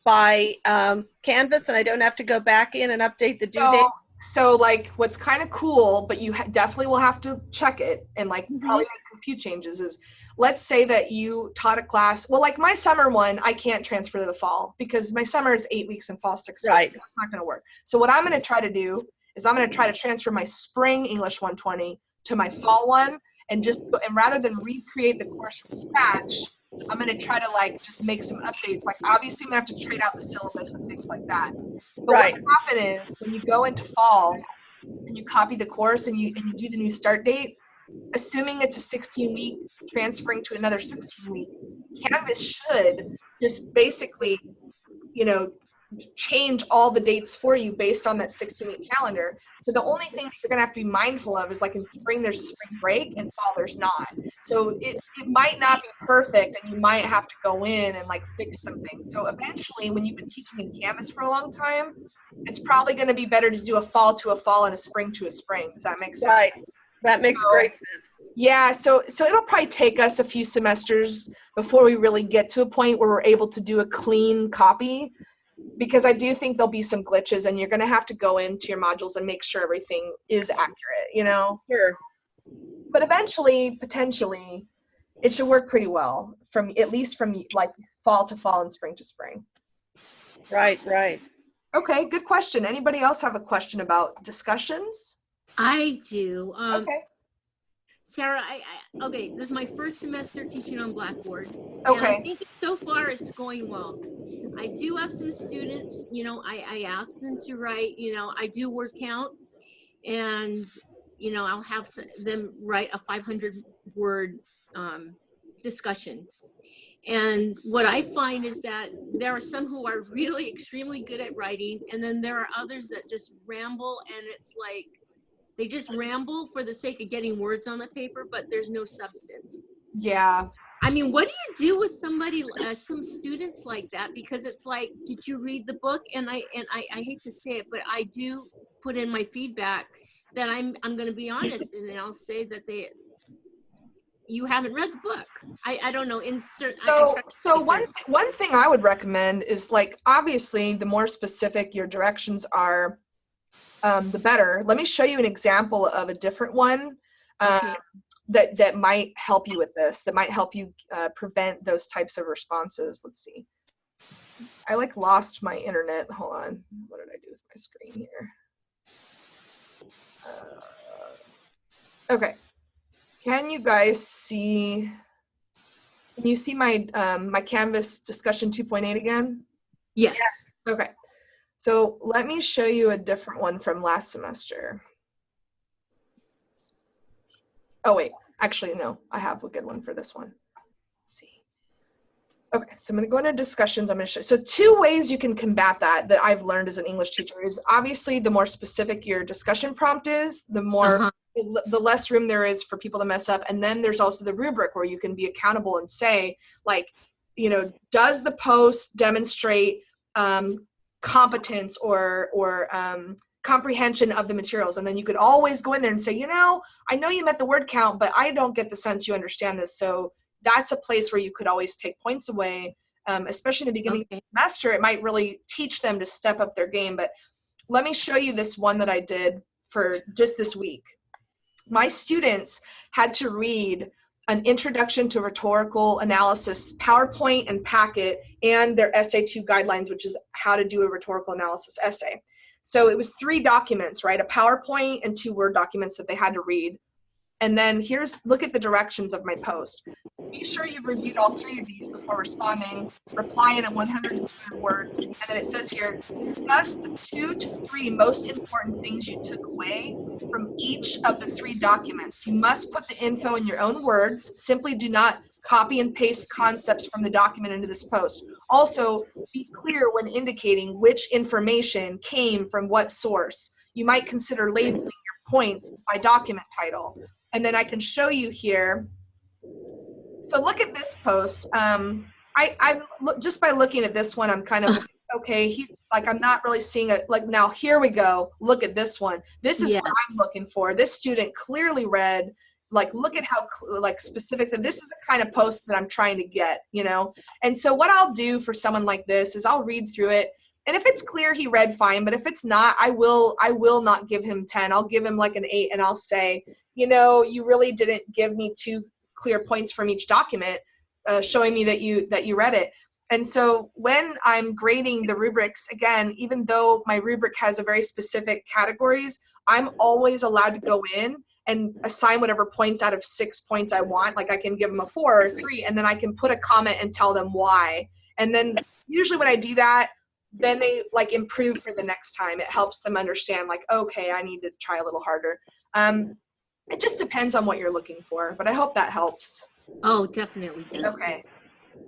B: by Canvas, and I don't have to go back in and update the due date.
A: So like what's kind of cool, but you definitely will have to check it and like probably make a few changes, is let's say that you taught a class. Well, like my summer one, I can't transfer to the fall because my summer is 8 weeks and fall 6.
B: Right.
A: That's not going to work. So what I'm going to try to do is I'm going to try to transfer my spring English 120 to my fall one, and rather than recreate the course from scratch, I'm going to try to like just make some updates. Like obviously I'm going to have to trade out the syllabus and things like that. But
B: right.
A: what will happen is when you go into fall and you copy the course and you do the new start date, assuming it's a 16-week transferring to another 16-week, Canvas should just basically, change all the dates for you based on that 16-week calendar. So the only thing that you're going to have to be mindful of is like in spring there's a spring break and fall there's not. So it might not be perfect and you might have to go in and like fix some things. So eventually when you've been teaching in Canvas for a long time, it's probably going to be better to do a fall to a fall and a spring to a spring. Does that make sense?
B: Right. That makes great sense.
A: Yeah, so it'll probably take us a few semesters before we really get to a point where we're able to do a clean copy, because I do think there'll be some glitches and you're going to have to go into your modules and make sure everything is accurate,
B: Sure.
A: But eventually, potentially, it should work pretty well at least from like fall to fall and spring to spring.
B: Right.
A: Okay, good question. Anybody else have a question about discussions?
C: I do.
A: Okay.
C: Sarah, okay, this is my first semester teaching on Blackboard.
A: Okay.
C: And I think so far it's going well. I do have some students, I ask them to write, I do word count, and, I'll have them write a 500-word discussion. And what I find is that there are some who are really extremely good at writing, and then there are others that just ramble, and it's like, they just ramble for the sake of getting words on the paper, but there's no substance.
A: Yeah.
C: I mean, what do you do with somebody, some students like that? Because it's like, did you read the book? And I hate to say it, but I do put in my feedback that I'm going to be honest, and I'll say that you haven't read the book. I don't know.
A: So one thing I would recommend is, like, obviously the more specific your directions are, the better. Let me show you an example of a different one that might help you with this, that might help you prevent those types of responses. Let's see. I like lost my internet. Hold on. What did I do with my screen here? Okay. Can you guys see? Can you see my my Canvas discussion 2.8 again?
C: Yes.
A: Okay. So let me show you a different one from last semester. Oh wait, actually no, I have a good one for this one. Let's see. Okay, so I'm going to go into discussions. I'm going to show. So 2 ways you can combat that I've learned as an English teacher is obviously the more specific your discussion prompt is, the more the less room there is for people to mess up. And then there's also the rubric where you can be accountable and say, like, you know, does the post demonstrate competence or comprehension of the materials? And then you could always go in there and say, you know you met the word count, but I don't get the sense you understand this. So that's a place where you could always take points away, especially in the beginning of the semester. It might really teach them to step up their game. But let me show you this one that I did for just this week. My students had to read an introduction to rhetorical analysis PowerPoint and packet, and their essay 2 guidelines, which is how to do a rhetorical analysis essay. So it was 3 documents, right? A PowerPoint and 2 Word documents that they had to read. And then look at the directions of my post. Be sure you've reviewed all 3 of these before responding. Reply in 100 words. And then it says here, discuss the 2 to 3 most important things you took away from each of the 3 documents. You must put the info in your own words. Simply do not copy and paste concepts from the document into this post. Also, be clear when indicating which information came from what source. You might consider labeling your points by document title. And then I can show you here. So look at this post. I'm just by looking at this one, I'm kind of okay. I'm not really seeing it. Like, now here we go. Look at this one. This is what I'm looking for. This student clearly read. Like, look at how specific that this is the kind of post that I'm trying to get. You know. And so what I'll do for someone like this is I'll read through it. And if it's clear he read, fine. But if it's not, I will not give him 10. I'll give him like an 8, and I'll say, you know, you really didn't give me 2 clear points from each document, showing me that you read it. And so when I'm grading the rubrics, again, even though my rubric has a very specific categories, I'm always allowed to go in and assign whatever points out of 6 points I want. Like, I can give them a 4 or a 3, and then I can put a comment and tell them why. And then usually when I do that, then they like improve for the next time. It helps them understand, like, okay, I need to try a little harder. It just depends on what you're looking for, but I hope that helps.
C: Oh, definitely does.
A: Okay,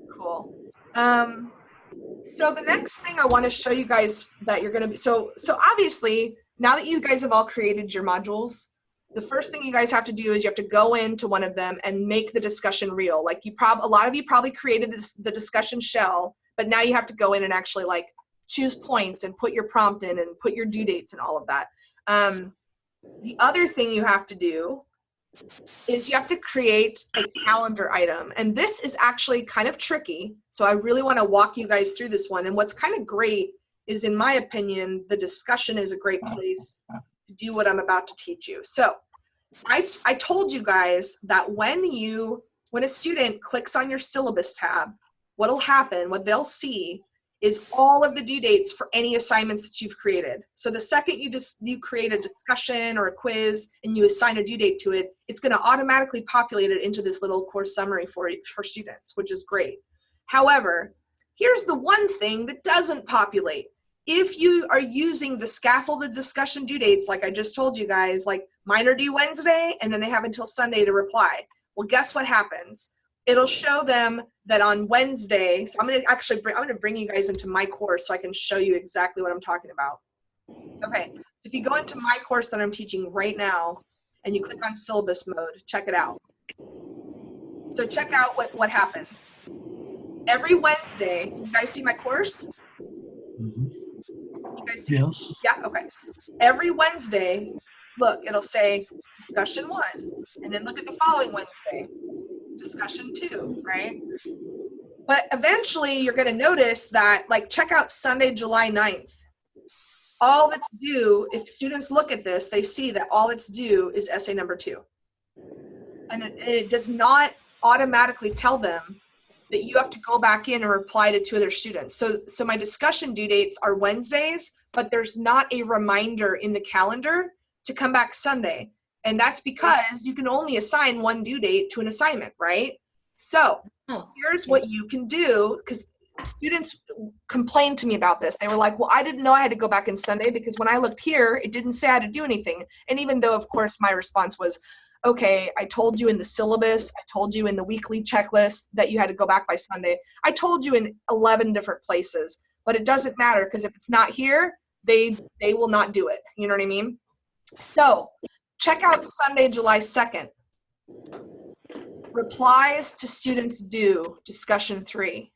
A: cool. So the next thing I want to show you guys that you're going to be, so obviously now that you guys have all created your modules, the first thing you guys have to do is you have to go into one of them and make the discussion real. Like, a lot of you probably created the discussion shell, but now you have to go in and actually like choose points and put your prompt in and put your due dates and all of that. The other thing you have to do is you have to create a calendar item. And this is actually kind of tricky. So I really want to walk you guys through this one. And what's kind of great is, in my opinion, the discussion is a great place to do what I'm about to teach you. So I told you guys that when a student clicks on your syllabus tab, what'll happen, what they'll see is all of the due dates for any assignments that you've created. So the second you create a discussion or a quiz and you assign a due date to it, it's going to automatically populate it into this little course summary for students, which is great. However, here's the one thing that doesn't populate. If you are using the scaffolded discussion due dates, like I just told you guys, like mine are due Wednesday and then they have until Sunday to reply. Well, guess what happens? It'll show them that on Wednesday, so I'm going to bring you guys into my course so I can show you exactly what I'm talking about. Okay, if you go into my course that I'm teaching right now and you click on syllabus mode, check it out. So check out what happens. Every Wednesday, you guys see my course? You guys see?
D: Yes.
A: Yeah, okay. Every Wednesday, look, it'll say discussion 1, and then look at the following Wednesday. Discussion 2, right? But eventually you're going to notice that, like, check out Sunday, July 9th. All that's due, if students look at this, they see that all that's due is essay number 2. And it does not automatically tell them that you have to go back in and reply to 2 other students. So my discussion due dates are Wednesdays, but there's not a reminder in the calendar to come back Sunday. And that's because you can only assign 1 due date to an assignment, right? So here's what you can do, because students complained to me about this. They were like, well, I didn't know I had to go back in Sunday because when I looked here, it didn't say I had to do anything. And even though, of course, my response was, okay, I told you in the syllabus, I told you in the weekly checklist that you had to go back by Sunday. I told you in 11 different places, but it doesn't matter because if it's not here, they will not do it. You know what I mean? So check out Sunday, July 2nd. Replies to students due, discussion 3.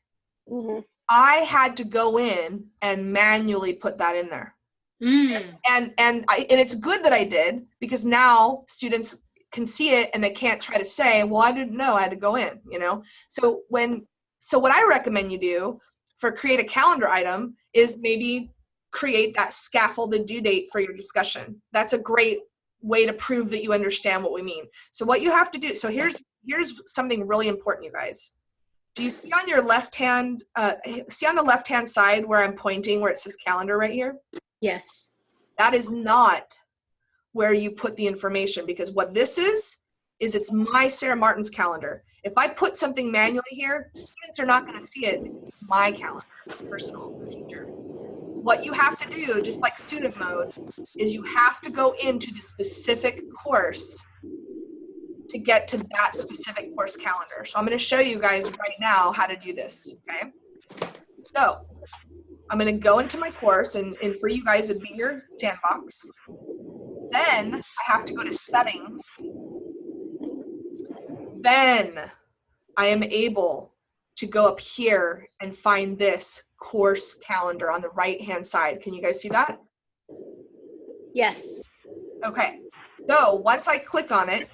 B: Mm-hmm.
A: I had to go in and manually put that in there. And it's good that I did, because now students can see it and they can't try to say, well, I didn't know, I had to go in, you know? So what I recommend you do for create a calendar item is maybe create that scaffolded due date for your discussion. That's a great way to prove that you understand what we mean. So what you have to do, so here's something really important, you guys. Do you see on your left hand, see on the left hand side where I'm pointing, where it says calendar right here?
C: Yes.
A: That is not where you put the information, because what this is it's my Sarah Martin's calendar. If I put something manually here, students are not going to see it. It's my calendar, personal teacher. What you have to do, just like student mode, is you have to go into the specific course to get to that specific course calendar. So I'm going to show you guys right now how to do this, okay? So I'm going to go into my course, and for you guys, it'd be your sandbox. Then I have to go to settings. Then I am able to go up here and find this course calendar on the right-hand side. Can you guys see that?
C: Yes.
A: Okay. So once I click on it,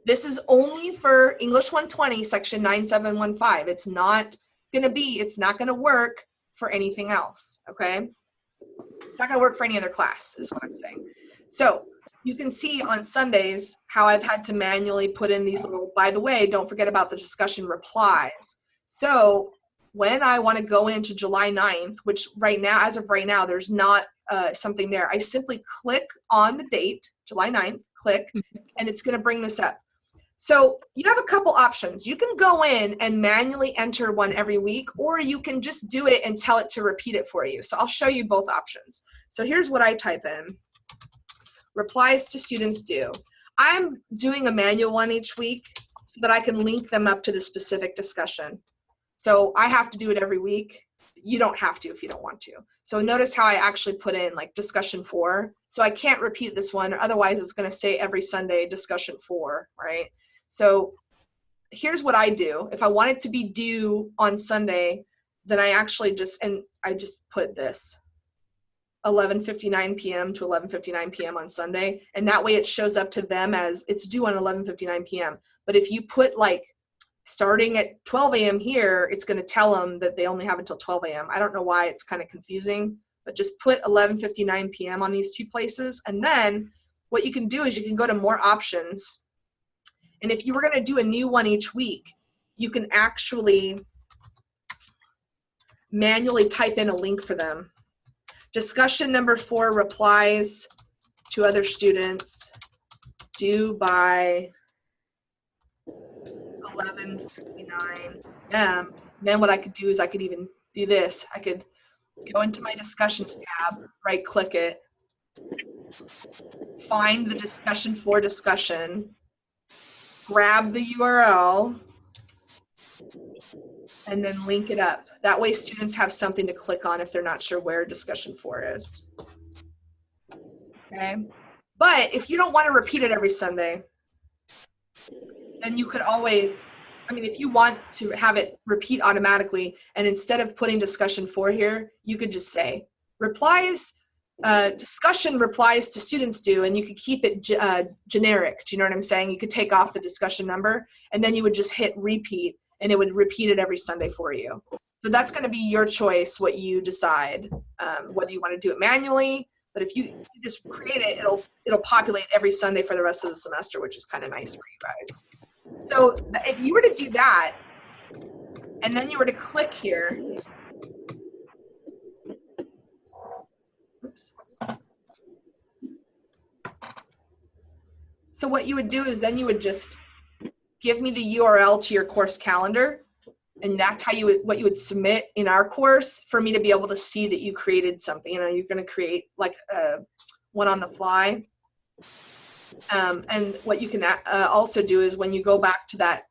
A: this is only for English 120, section 9715. It's not going to work for anything else, okay? It's not going to work for any other class, is what I'm saying. So you can see on Sundays how I've had to manually put in these little, by the way, don't forget about the discussion replies. So when I want to go into July 9th, which right now, as of right now, there's not something there, I simply click on the date, July 9th, click, and it's going to bring this up. So you have a couple options. You can go in and manually enter one every week, or you can just do it and tell it to repeat it for you. So I'll show you both options. So here's what I type in. Replies to students due. I'm doing a manual one each week so that I can link them up to the specific discussion. So I have to do it every week. You don't have to if you don't want to. So notice how I actually put in like discussion 4. So I can't repeat this one, otherwise it's going to say every Sunday discussion 4, right? So here's what I do. If I want it to be due on Sunday, then I actually just put this 11:59 p.m. to 11:59 p.m. on Sunday, and that way it shows up to them as it's due on 11:59 p.m. But if you put like starting at 12 a.m. here, it's going to tell them that they only have until 12 a.m. I don't know why, it's kind of confusing, but just put 11:59 p.m. on these two places. And then what you can do is you can go to more options. And if you were going to do a new one each week, you can actually manually type in a link for them. Discussion number 4, replies to other students due by 11:59 p.m. Then what I could do is I could even do this. I could go into my discussions tab, right click it, find the discussion for discussion, grab the URL, and then link it up. That way students have something to click on if they're not sure where discussion 4 is. Okay? But if you don't want to repeat it every Sunday, then you could always, if you want to have it repeat automatically, and instead of putting discussion 4 here, you could just say replies, discussion replies to students due, and you could keep it generic. Do you know what I'm saying? You could take off the discussion number, and then you would just hit repeat, and it would repeat it every Sunday for you. So that's going to be your choice, what you decide, whether you want to do it manually. But if you just create it, it'll populate every Sunday for the rest of the semester, which is kind of nice for you guys. So if you were to do that, and then you were to click here, oops. So what you would do is then you would just give me the URL to your course calendar, and that's how what you would submit in our course for me to be able to see that you created something. You're going to create like one on the fly. And what you can also do is when you go back to that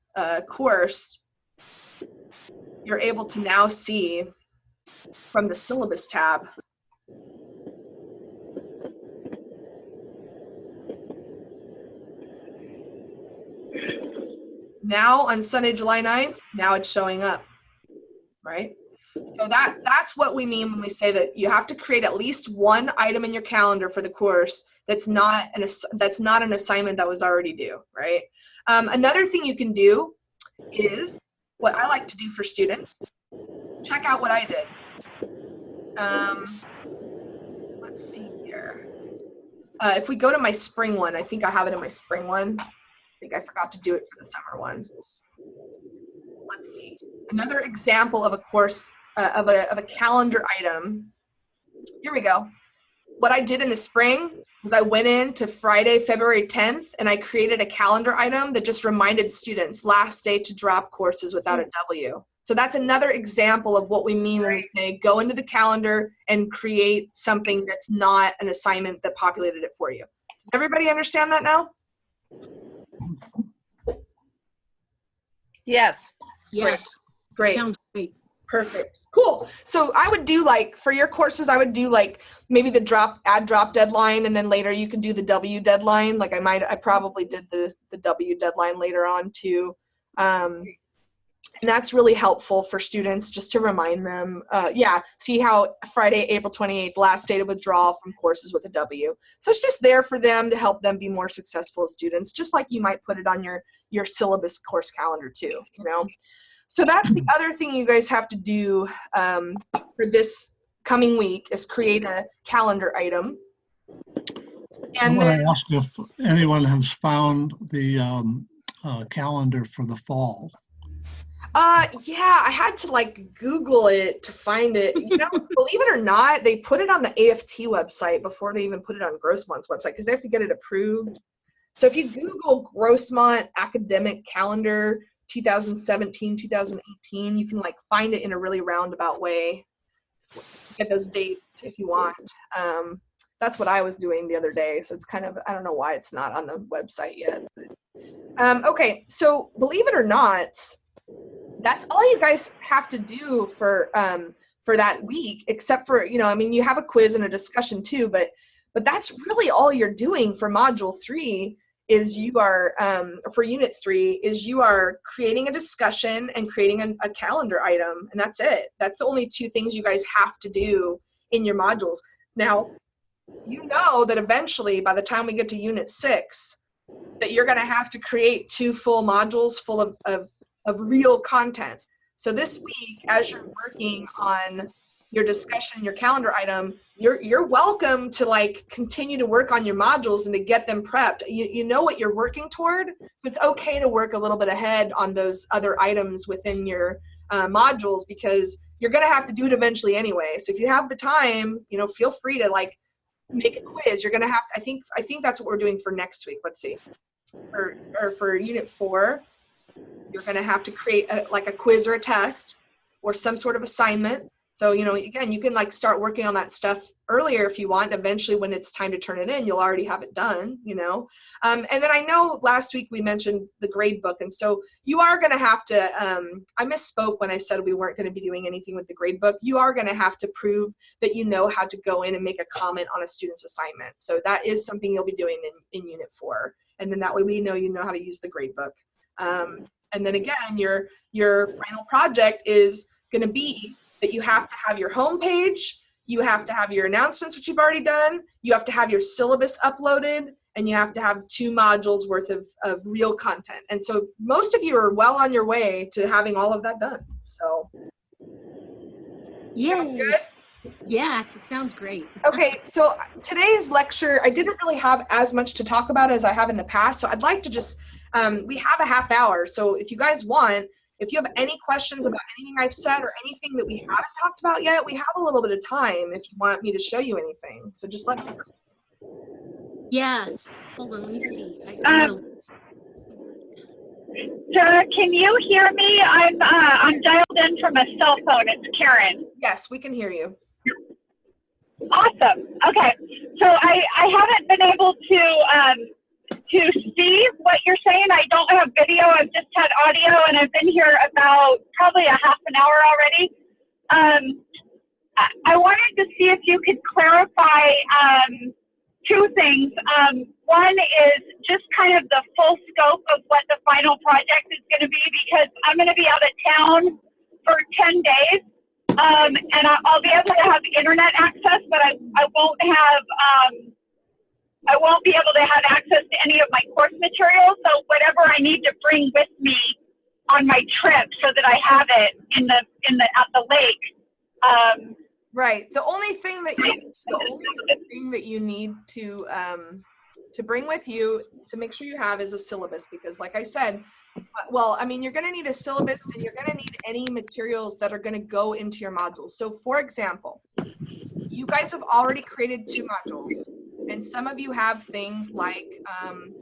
A: course, you're able to now see from the syllabus tab Now on Sunday, July 9th, now it's showing up, right? So that's what we mean when we say that you have to create at least one item in your calendar for the course that's not an assignment that was already due, right? Another thing you can do is what I like to do for students. Check out what I did. Let's see here. If we go to my spring one, I think I have it in my spring one. I think I forgot to do it for the summer one. Let's see. Another example of a course, of a calendar item. Here we go. What I did in the spring was I went in to Friday, February 10th, and I created a calendar item that just reminded students last day to drop courses without a W. So that's another example of what we mean when we say go into the calendar and create something that's not an assignment that populated it for you. Does everybody understand that now?
B: Yes.
C: Yes.
A: Great.
C: Sounds great.
A: Perfect. Cool. So I would do like, for your courses, I would do like maybe the add drop deadline, and then later you can do the W deadline. Like I probably did the W deadline later on too. And that's really helpful for students just to remind them, see how Friday, April 28th, last day to withdraw from courses with a W. So it's just there for them to help them be more successful as students, just like you might put it on your syllabus course calendar too, you know? So that's the other thing you guys have to do for this coming week is create a calendar item. And
D: I want to ask if anyone has found the calendar for the fall.
A: Yeah, I had to like Google it to find it. You know, believe it or not, they put it on the AFT website before they even put it on Grossmont's website because they have to get it approved. So if you Google Grossmont Academic Calendar 2017, 2018, you can like find it in a really roundabout way to get those dates if you want. That's what I was doing the other day. So it's kind of, I don't know why it's not on the website yet. But, okay, so believe it or not, that's all you guys have to do for that week, except for, you know, I mean, you have a quiz and a discussion too, but that's really all you're doing for module 3 is you are, for unit 3, is you are creating a discussion and creating a calendar item, and that's it. That's the only 2 things you guys have to do in your modules. Now, you know that eventually, by the time we get to unit 6, that you're gonna have to create 2 full modules full of real content. So this week, as you're working on your discussion, your calendar item, you're welcome to like continue to work on your modules and to get them prepped. You know what you're working toward, so it's okay to work a little bit ahead on those other items within your modules because you're gonna have to do it eventually anyway. So if you have the time, you know, feel free to like make a quiz. You're gonna have to, I think that's what we're doing for next week. Let's see, or for unit 4. You're going to have to create like a quiz or a test or some sort of assignment. So, you know, again, you can like start working on that stuff earlier if you want. Eventually, when it's time to turn it in, you'll already have it done, you know. And then I know last week we mentioned the grade book. And so you are going to have to, I misspoke when I said we weren't going to be doing anything with the grade book. You are going to have to prove that you know how to go in and make a comment on a student's assignment. So that is something you'll be doing in unit 4. And then that way we know you know how to use the grade book. And then again, your final project is going to be that you have to have your homepage, you have to have your announcements, which you've already done, you have to have your syllabus uploaded, and you have to have 2 modules worth of real content. And so most of you are well on your way to having all of that done. So,
C: Yay.
A: Good?
C: Yes, it sounds great.
A: Okay, so today's lecture, I didn't really have as much to talk about as I have in the past, so I'd like to just we have a half hour, so if you guys want, if you have any questions about anything I've said or anything that we haven't talked about yet, we have a little bit of time if you want me to show you anything. So just let me know.
C: Yes. Hold on, let me see.
E: Sarah, can you hear me? I'm dialed in from a cell phone. It's Karen.
A: Yes, we can hear you.
E: Awesome. Okay. So I haven't been able to see what you're saying. I don't have video. I've just had audio, and I've been here about probably a half an hour already. I wanted to see if you could clarify 2 things. One is just kind of the full scope of what the final project is going to be, because I'm going to be out of town for 10 days. And I'll be able to have internet access, but I won't have, I won't be able to have access to any of my course materials. So whatever I need to bring with me on my trip so that I have it at the lake.
A: Right. The only thing that you need to bring with you to make sure you have is a syllabus, because like I said, well, I mean, you're going to need a syllabus and you're going to need any materials that are going to go into your modules. So for example, you guys have already created 2 modules, and some of you have things like,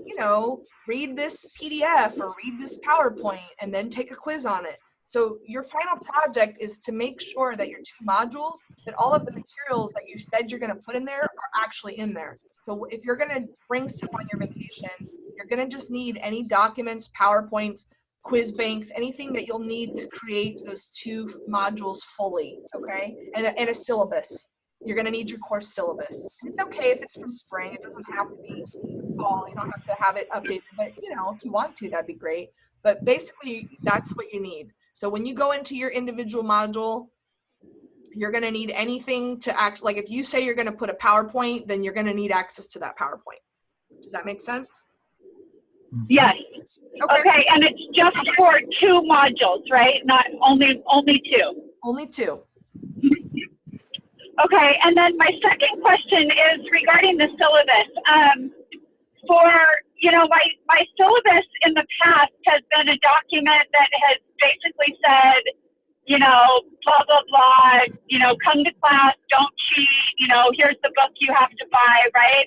A: you know, read this PDF or read this PowerPoint and then take a quiz on it. So your final project is to make sure that your 2 modules, that all of the materials that you said you're going to put in there are actually in there. So if you're going to bring stuff on your vacation, you're going to just need any documents, PowerPoints, quiz banks, anything that you'll need to create those 2 modules fully, okay? And a syllabus. You're going to need your course syllabus. It's okay if it's from spring. It doesn't have to be fall. You don't have to have it updated. But, you know, if you want to, that'd be great. But basically, that's what you need. So when you go into your individual module, you're going to need anything to act, like if you say you're going to put a PowerPoint, then you're going to need access to that PowerPoint. Does that make sense?
E: Yes.
A: Okay.
E: Okay, and it's just for 2 modules, right? Not only 2.
A: Only 2.
E: Okay, and then my second question is regarding the syllabus. You know, my syllabus in the past has been a document that has basically said, you know, blah, blah, blah, you know, come to class, don't cheat, you know, here's the book you have to buy, right?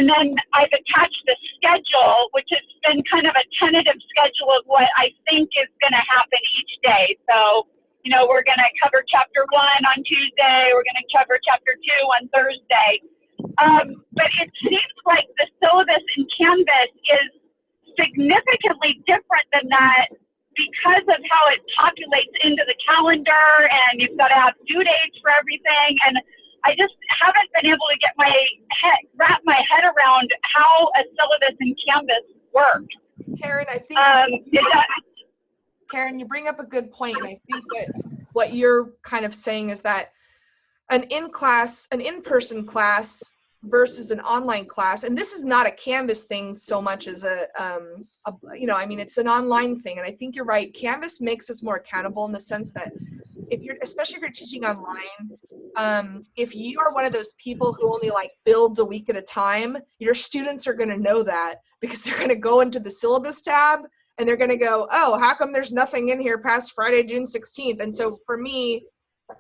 E: And then I've attached the schedule, which has been kind of a tentative schedule of what I think is going to happen each day. So, you know, we're going to cover chapter 1 on Tuesday, we're going to cover chapter 2 on Thursday. But it seems like the syllabus in Canvas is significantly different than that because of how it populates into the calendar, and you've got to have due dates for everything. And I just haven't been able to get wrap my head around how a syllabus in Canvas works.
A: Karen, I think Karen, you bring up a good point, and I think what you're kind of saying is that an in-person class versus an online class, and this is not a Canvas thing so much as you know, I mean, it's an online thing, and I think you're right. Canvas makes us more accountable in the sense that especially if you're teaching online, if you are one of those people who only like builds a week at a time, your students are going to know that, because they're going to go into the syllabus tab and they're going to go, oh, how come there's nothing in here past Friday, June 16th? And so for me,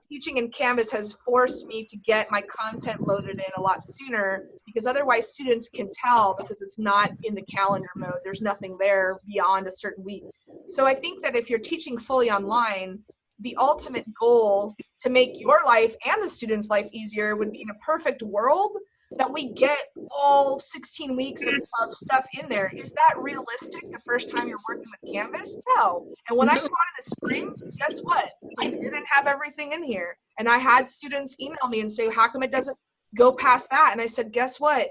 A: teaching in Canvas has forced me to get my content loaded in a lot sooner, because otherwise students can tell, because it's not in the calendar mode. There's nothing there beyond a certain week. So I think that if you're teaching fully online, the ultimate goal to make your life and the student's life easier would be, in a perfect world, that we get all 16 weeks of stuff in there. Is that realistic the first time you're working with Canvas? No. And when I taught in the spring, guess what? I didn't have everything in here. And I had students email me and say, how come it doesn't go past that? And I said, guess what?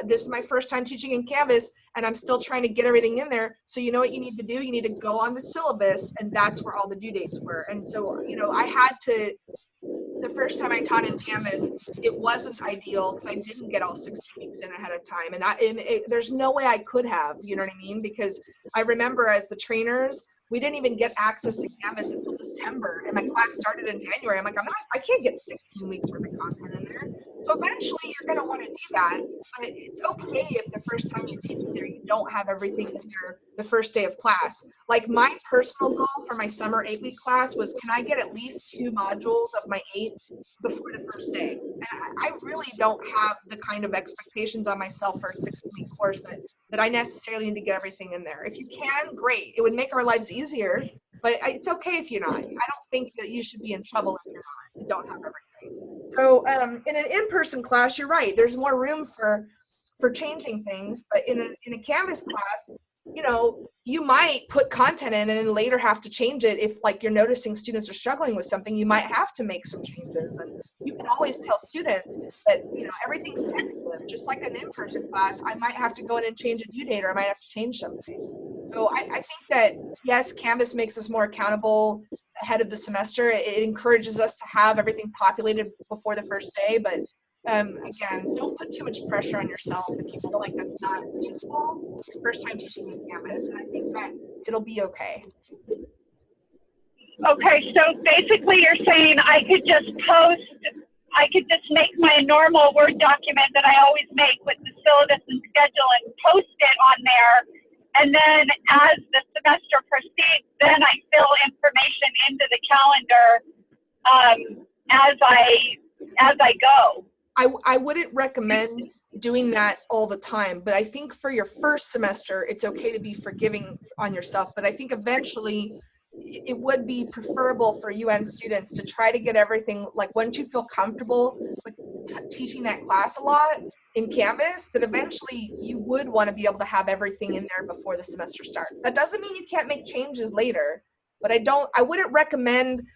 A: This is my first time teaching in Canvas, and I'm still trying to get everything in there. So you know what you need to do? You need to go on the syllabus, and that's where all the due dates were. And so, you know, I had to, the first time I taught in Canvas, it wasn't ideal because I didn't get all 16 weeks in ahead of time. And there's no way I could have, you know what I mean? Because I remember as the trainers, we didn't even get access to Canvas until December, and my class started in January. I'm like, I can't get 16 weeks worth of content in there. So eventually you're going to want to do that, but it's okay if the first time you teach there, you don't have everything in the first day of class. Like my personal goal for my summer 8-week class was, can I get at least 2 modules of my 8 before the first day? And I really don't have the kind of expectations on myself for a 16-week course that I necessarily need to get everything in there. If you can, great. It would make our lives easier, but it's okay if you're not. I don't think that you should be in trouble if you're not, you don't have everything. So in an in-person class, you're right. There's more room for changing things, but in a Canvas class, you know, you might put content in and then later have to change it. If like you're noticing students are struggling with something, you might have to make some changes. And you can always tell students that, you know, everything's tentative. Just like an in-person class, I might have to go in and change a due date, or I might have to change something. So I think that, yes, Canvas makes us more accountable ahead of the semester. It encourages us to have everything populated before the first day, but again, don't put too much pressure on yourself if you feel like that's not feasible your first time teaching in Canvas. And I think that it'll be okay.
E: Okay, so basically you're saying I could just make my normal Word document that I always make with the syllabus and schedule and post it on there. And then as the semester proceeds, then I fill information into the calendar as I go.
A: I wouldn't recommend doing that all the time, but I think for your first semester, it's okay to be forgiving on yourself. But I think eventually it would be preferable for UN students to try to get everything, like once you feel comfortable with teaching that class a lot in Canvas, that eventually you would want to be able to have everything in there before the semester starts. That doesn't mean you can't make changes later, but I wouldn't recommend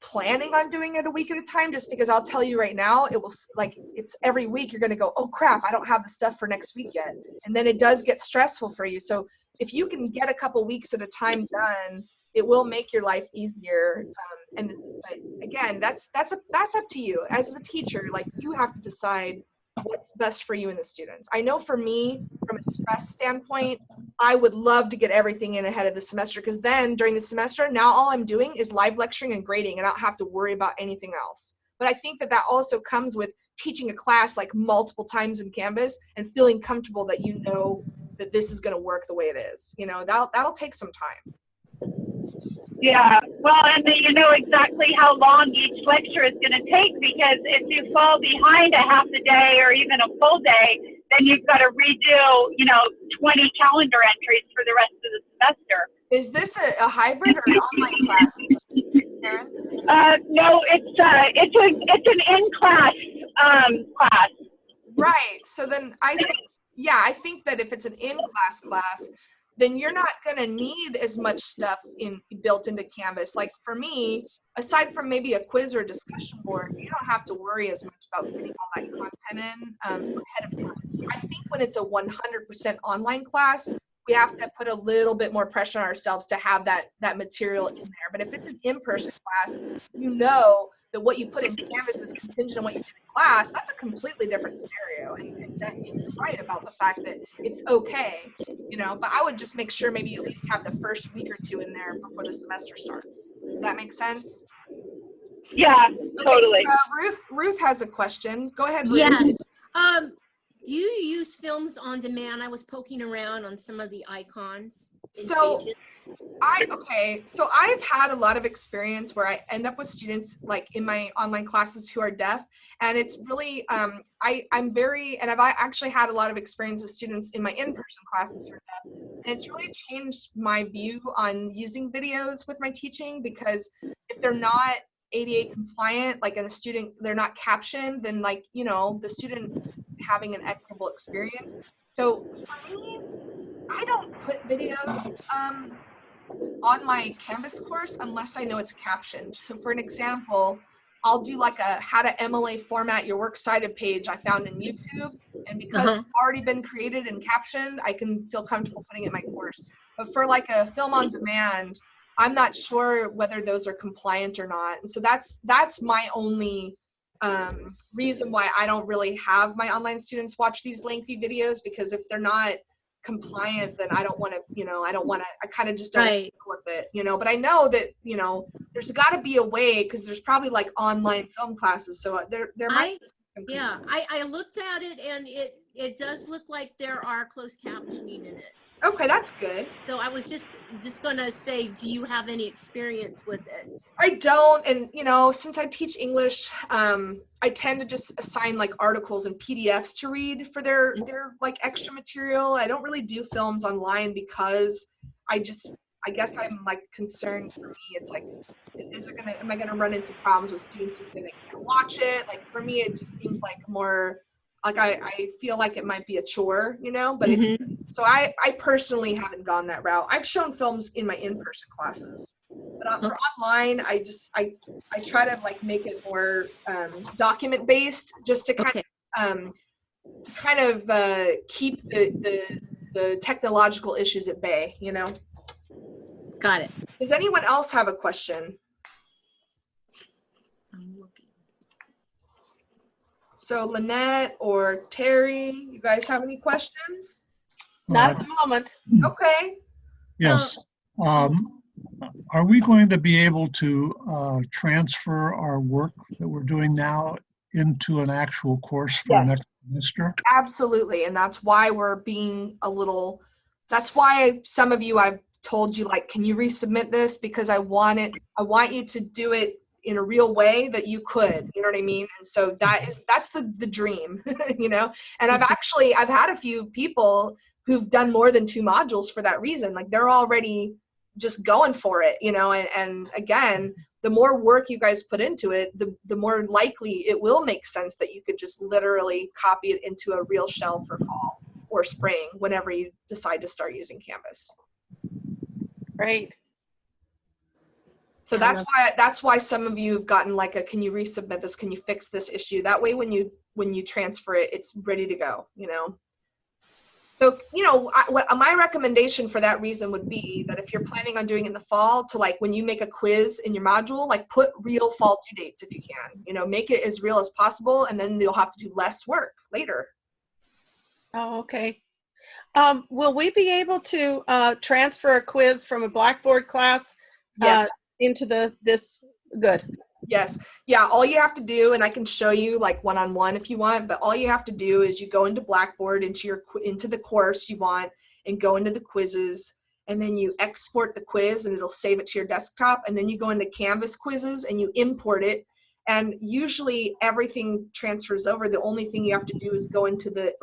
A: planning on doing it a week at a time, just because I'll tell you right now, it will, like, it's every week you're going to go, oh crap, I don't have the stuff for next week yet. And then it does get stressful for you. So if you can get a couple weeks at a time done, it will make your life easier. But again, that's up to you as the teacher. Like, you have to decide what's best for you and the students. I know for me, from a stress standpoint, I would love to get everything in ahead of the semester, because then during the semester, now all I'm doing is live lecturing and grading, and I don't have to worry about anything else. But I think that also comes with teaching a class like multiple times in Canvas and feeling comfortable that you know that this is going to work the way it is. You know, that'll take some time.
E: Yeah, well, and you know exactly how long each lecture is going to take, because if you fall behind a half a day or even a full day, then you've got to redo, 20 calendar entries for the rest of the semester.
A: Is this a hybrid or an online class, Karen?
E: No, it's an in-class class.
A: Right. So then I think that if it's an in-class class, then you're not going to need as much stuff built into Canvas. Like for me, aside from maybe a quiz or a discussion board, you don't have to worry as much about getting all that content in ahead of time. I think when it's a 100% online class, we have to put a little bit more pressure on ourselves to have that material in there. But if it's an in-person class, you know that what you put in Canvas is contingent on what you did in class. That's a completely different scenario. And that you're right about the fact that it's okay, but I would just make sure maybe you at least have the first week or two in there before the semester starts. Does that make sense?
E: Yeah, totally.
A: Okay, Ruth has a question. Go ahead, Ruth.
C: Yes. Do you use Films on Demand? I was poking around on some of the icons.
A: So I've had a lot of experience where I end up with students like in my online classes who are deaf, and it's really I've actually had a lot of experience with students in my in-person classes who are deaf, and it's really changed my view on using videos with my teaching, because if they're not ADA compliant, like, and they're not captioned, then the student having an equitable experience. So for me, I don't put videos on my Canvas course unless I know it's captioned. So for an example, I'll do like a how to MLA format your works cited page I found in YouTube. And because it's already been created and captioned, I can feel comfortable putting it in my course. But for like a film on demand, I'm not sure whether those are compliant or not. And so that's my only reason why I don't really have my online students watch these lengthy videos, because if they're not compliant, then I don't want to, I kind of just don't deal with it, but I know that, there's got to be a way, because there's probably like online film classes. So there might be
C: I looked at it, and it does look like there are closed captioning in it.
A: Okay, that's good.
C: So I was just gonna say, do you have any experience with it?
A: I don't, and since I teach English, I tend to just assign like articles and PDFs to read for their like extra material. I don't really do films online, because I guess I'm like concerned. For me, it's like, am I gonna run into problems with students who say they can't watch it? Like for me, it just seems like more like I feel like it might be a chore, but So I personally haven't gone that route. I've shown films in my in-person classes, but for online, I try to like make it more document based, just to kind of keep the technological issues at bay. You know.
C: Got it.
A: Does anyone else have a question?
C: I'm looking.
A: So Lynette or Terry, you guys have any questions?
B: Not at the moment.
A: Okay.
D: Yes. Are we going to be able to transfer our work that we're doing now into an actual course for next semester?
A: Absolutely. And that's why we're being a little, that's why some of you I've told you, like, can you resubmit this? Because I want you to do it in a real way that you could, you know what I mean? And so that's the dream, you know? And I've had a few people who've done more than 2 modules for that reason. Like, they're already just going for it, you know? And again, the more work you guys put into it, the more likely it will make sense that you could just literally copy it into a real shell for fall or spring, whenever you decide to start using Canvas.
B: Great.
A: So that's why some of you have gotten like a, can you resubmit this? Can you fix this issue? That way, when you transfer it, it's ready to go, you know? So, you know, my recommendation for that reason would be that if you're planning on doing it in the fall, to like when you make a quiz in your module, like put real fall due dates if you can, you know, make it as real as possible, and then you'll have to do less work later.
B: Oh, okay. Will we be able to transfer a quiz from a Blackboard class into this? Good.
A: Yes. Yeah. All you have to do, and I can show you like one-on-one if you want, but all you have to do is you go into Blackboard, into the course you want, and go into the quizzes, and then you export the quiz and it'll save it to your desktop. And then you go into Canvas quizzes and you import it. And usually everything transfers over. The only thing you have to do is go into the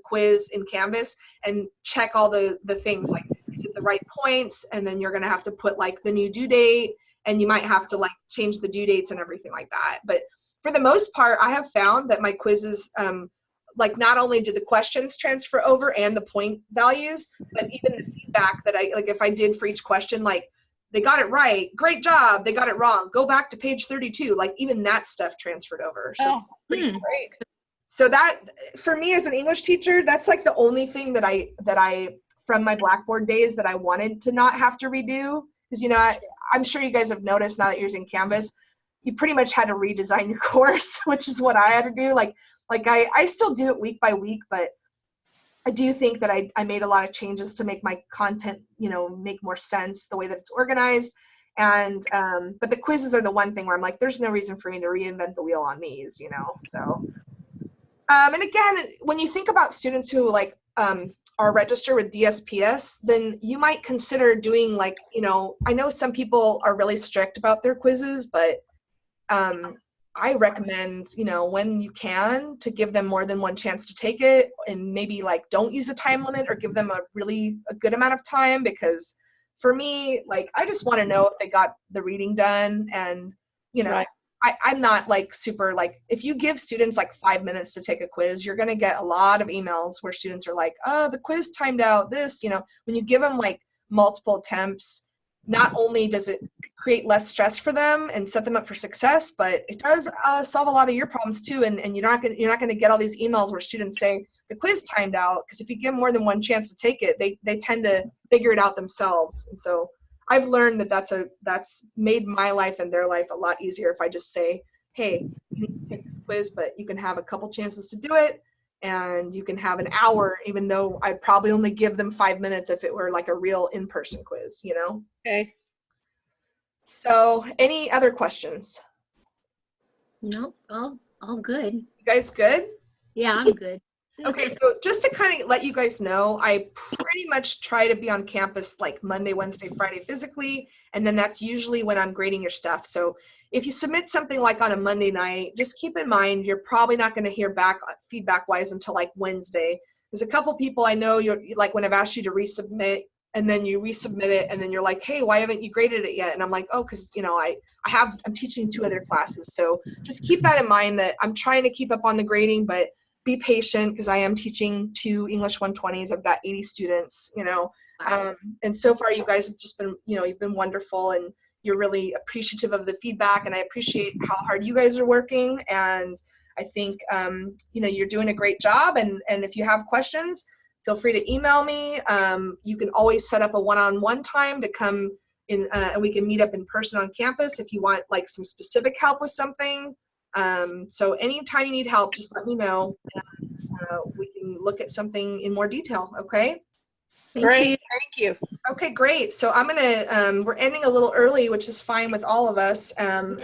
A: quiz in Canvas and check all the things, like, is it the right points? And then you're going to have to put like the new due date, and you might have to like change the due dates and everything like that. But for the most part, I have found that my quizzes, like, not only do the questions transfer over and the point values, but even the feedback that if I did for each question, like, they got it right, great job, they got it wrong, go back to page 32, like, even that stuff transferred over. So pretty great. So that, for me as an English teacher, that's like the only thing that I from my Blackboard days that I wanted to not have to redo. Because, you know, I'm sure you guys have noticed now that you're using Canvas, you pretty much had to redesign your course, which is what I had to do. Like I still do it week by week, but I do think that I made a lot of changes to make my content, you know, make more sense the way that it's organized. And but the quizzes are the one thing where I'm like, there's no reason for me to reinvent the wheel on these, you know. So and again, when you think about students who like are registered with DSPS, then you might consider doing, like, you know, I know some people are really strict about their quizzes, but I recommend, you know, when you can, to give them more than one chance to take it, and maybe like don't use a time limit or give them a good amount of time, because for me, like, I just want to know if they got the reading done. And, you know,
B: Right.
A: I'm not like super, like, if you give students like 5 minutes to take a quiz, you're going to get a lot of emails where students are like, oh, the quiz timed out this, you know. When you give them like multiple attempts, not only does it create less stress for them and set them up for success, but it does solve a lot of your problems too. And you're not going to get all these emails where students say the quiz timed out, because if you give more than one chance to take it, they tend to figure it out themselves. And so I've learned that that's made my life and their life a lot easier if I just say, hey, you need to take this quiz, but you can have a couple chances to do it, and you can have an hour, even though I'd probably only give them 5 minutes if it were like a real in-person quiz, you know?
B: Okay.
A: So any other questions?
C: No, all good.
A: You guys good?
C: Yeah, I'm good.
A: Okay, so just to kind of let you guys know, I pretty much try to be on campus like Monday, Wednesday, Friday physically, and then that's usually when I'm grading your stuff. So if you submit something like on a Monday night, just keep in mind you're probably not going to hear back feedback-wise until like Wednesday. There's a couple people I know, you're like, when I've asked you to resubmit, and then you resubmit it, and then you're like, hey, why haven't you graded it yet? And I'm like, oh, because, you know, I'm teaching 2 other classes. So just keep that in mind, that I'm trying to keep up on the grading, but be patient because I am teaching 2 English 120s. I've got 80 students, you know. And so far you guys have just been, you know, you've been wonderful, and you're really appreciative of the feedback, and I appreciate how hard you guys are working. And I think, you know, you're doing a great job. And if you have questions, feel free to email me. You can always set up a one-on-one time to come in, and we can meet up in person on campus if you want like some specific help with something. So anytime you need help, just let me know. We can look at something in more detail. Okay.
B: Great, thank you.
A: Okay, great. So I'm gonna, we're ending a little early, which is fine with all of us. And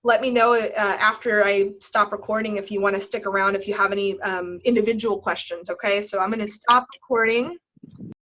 A: let me know after I stop recording if you want to stick around, if you have any individual questions. Okay, so I'm gonna stop recording.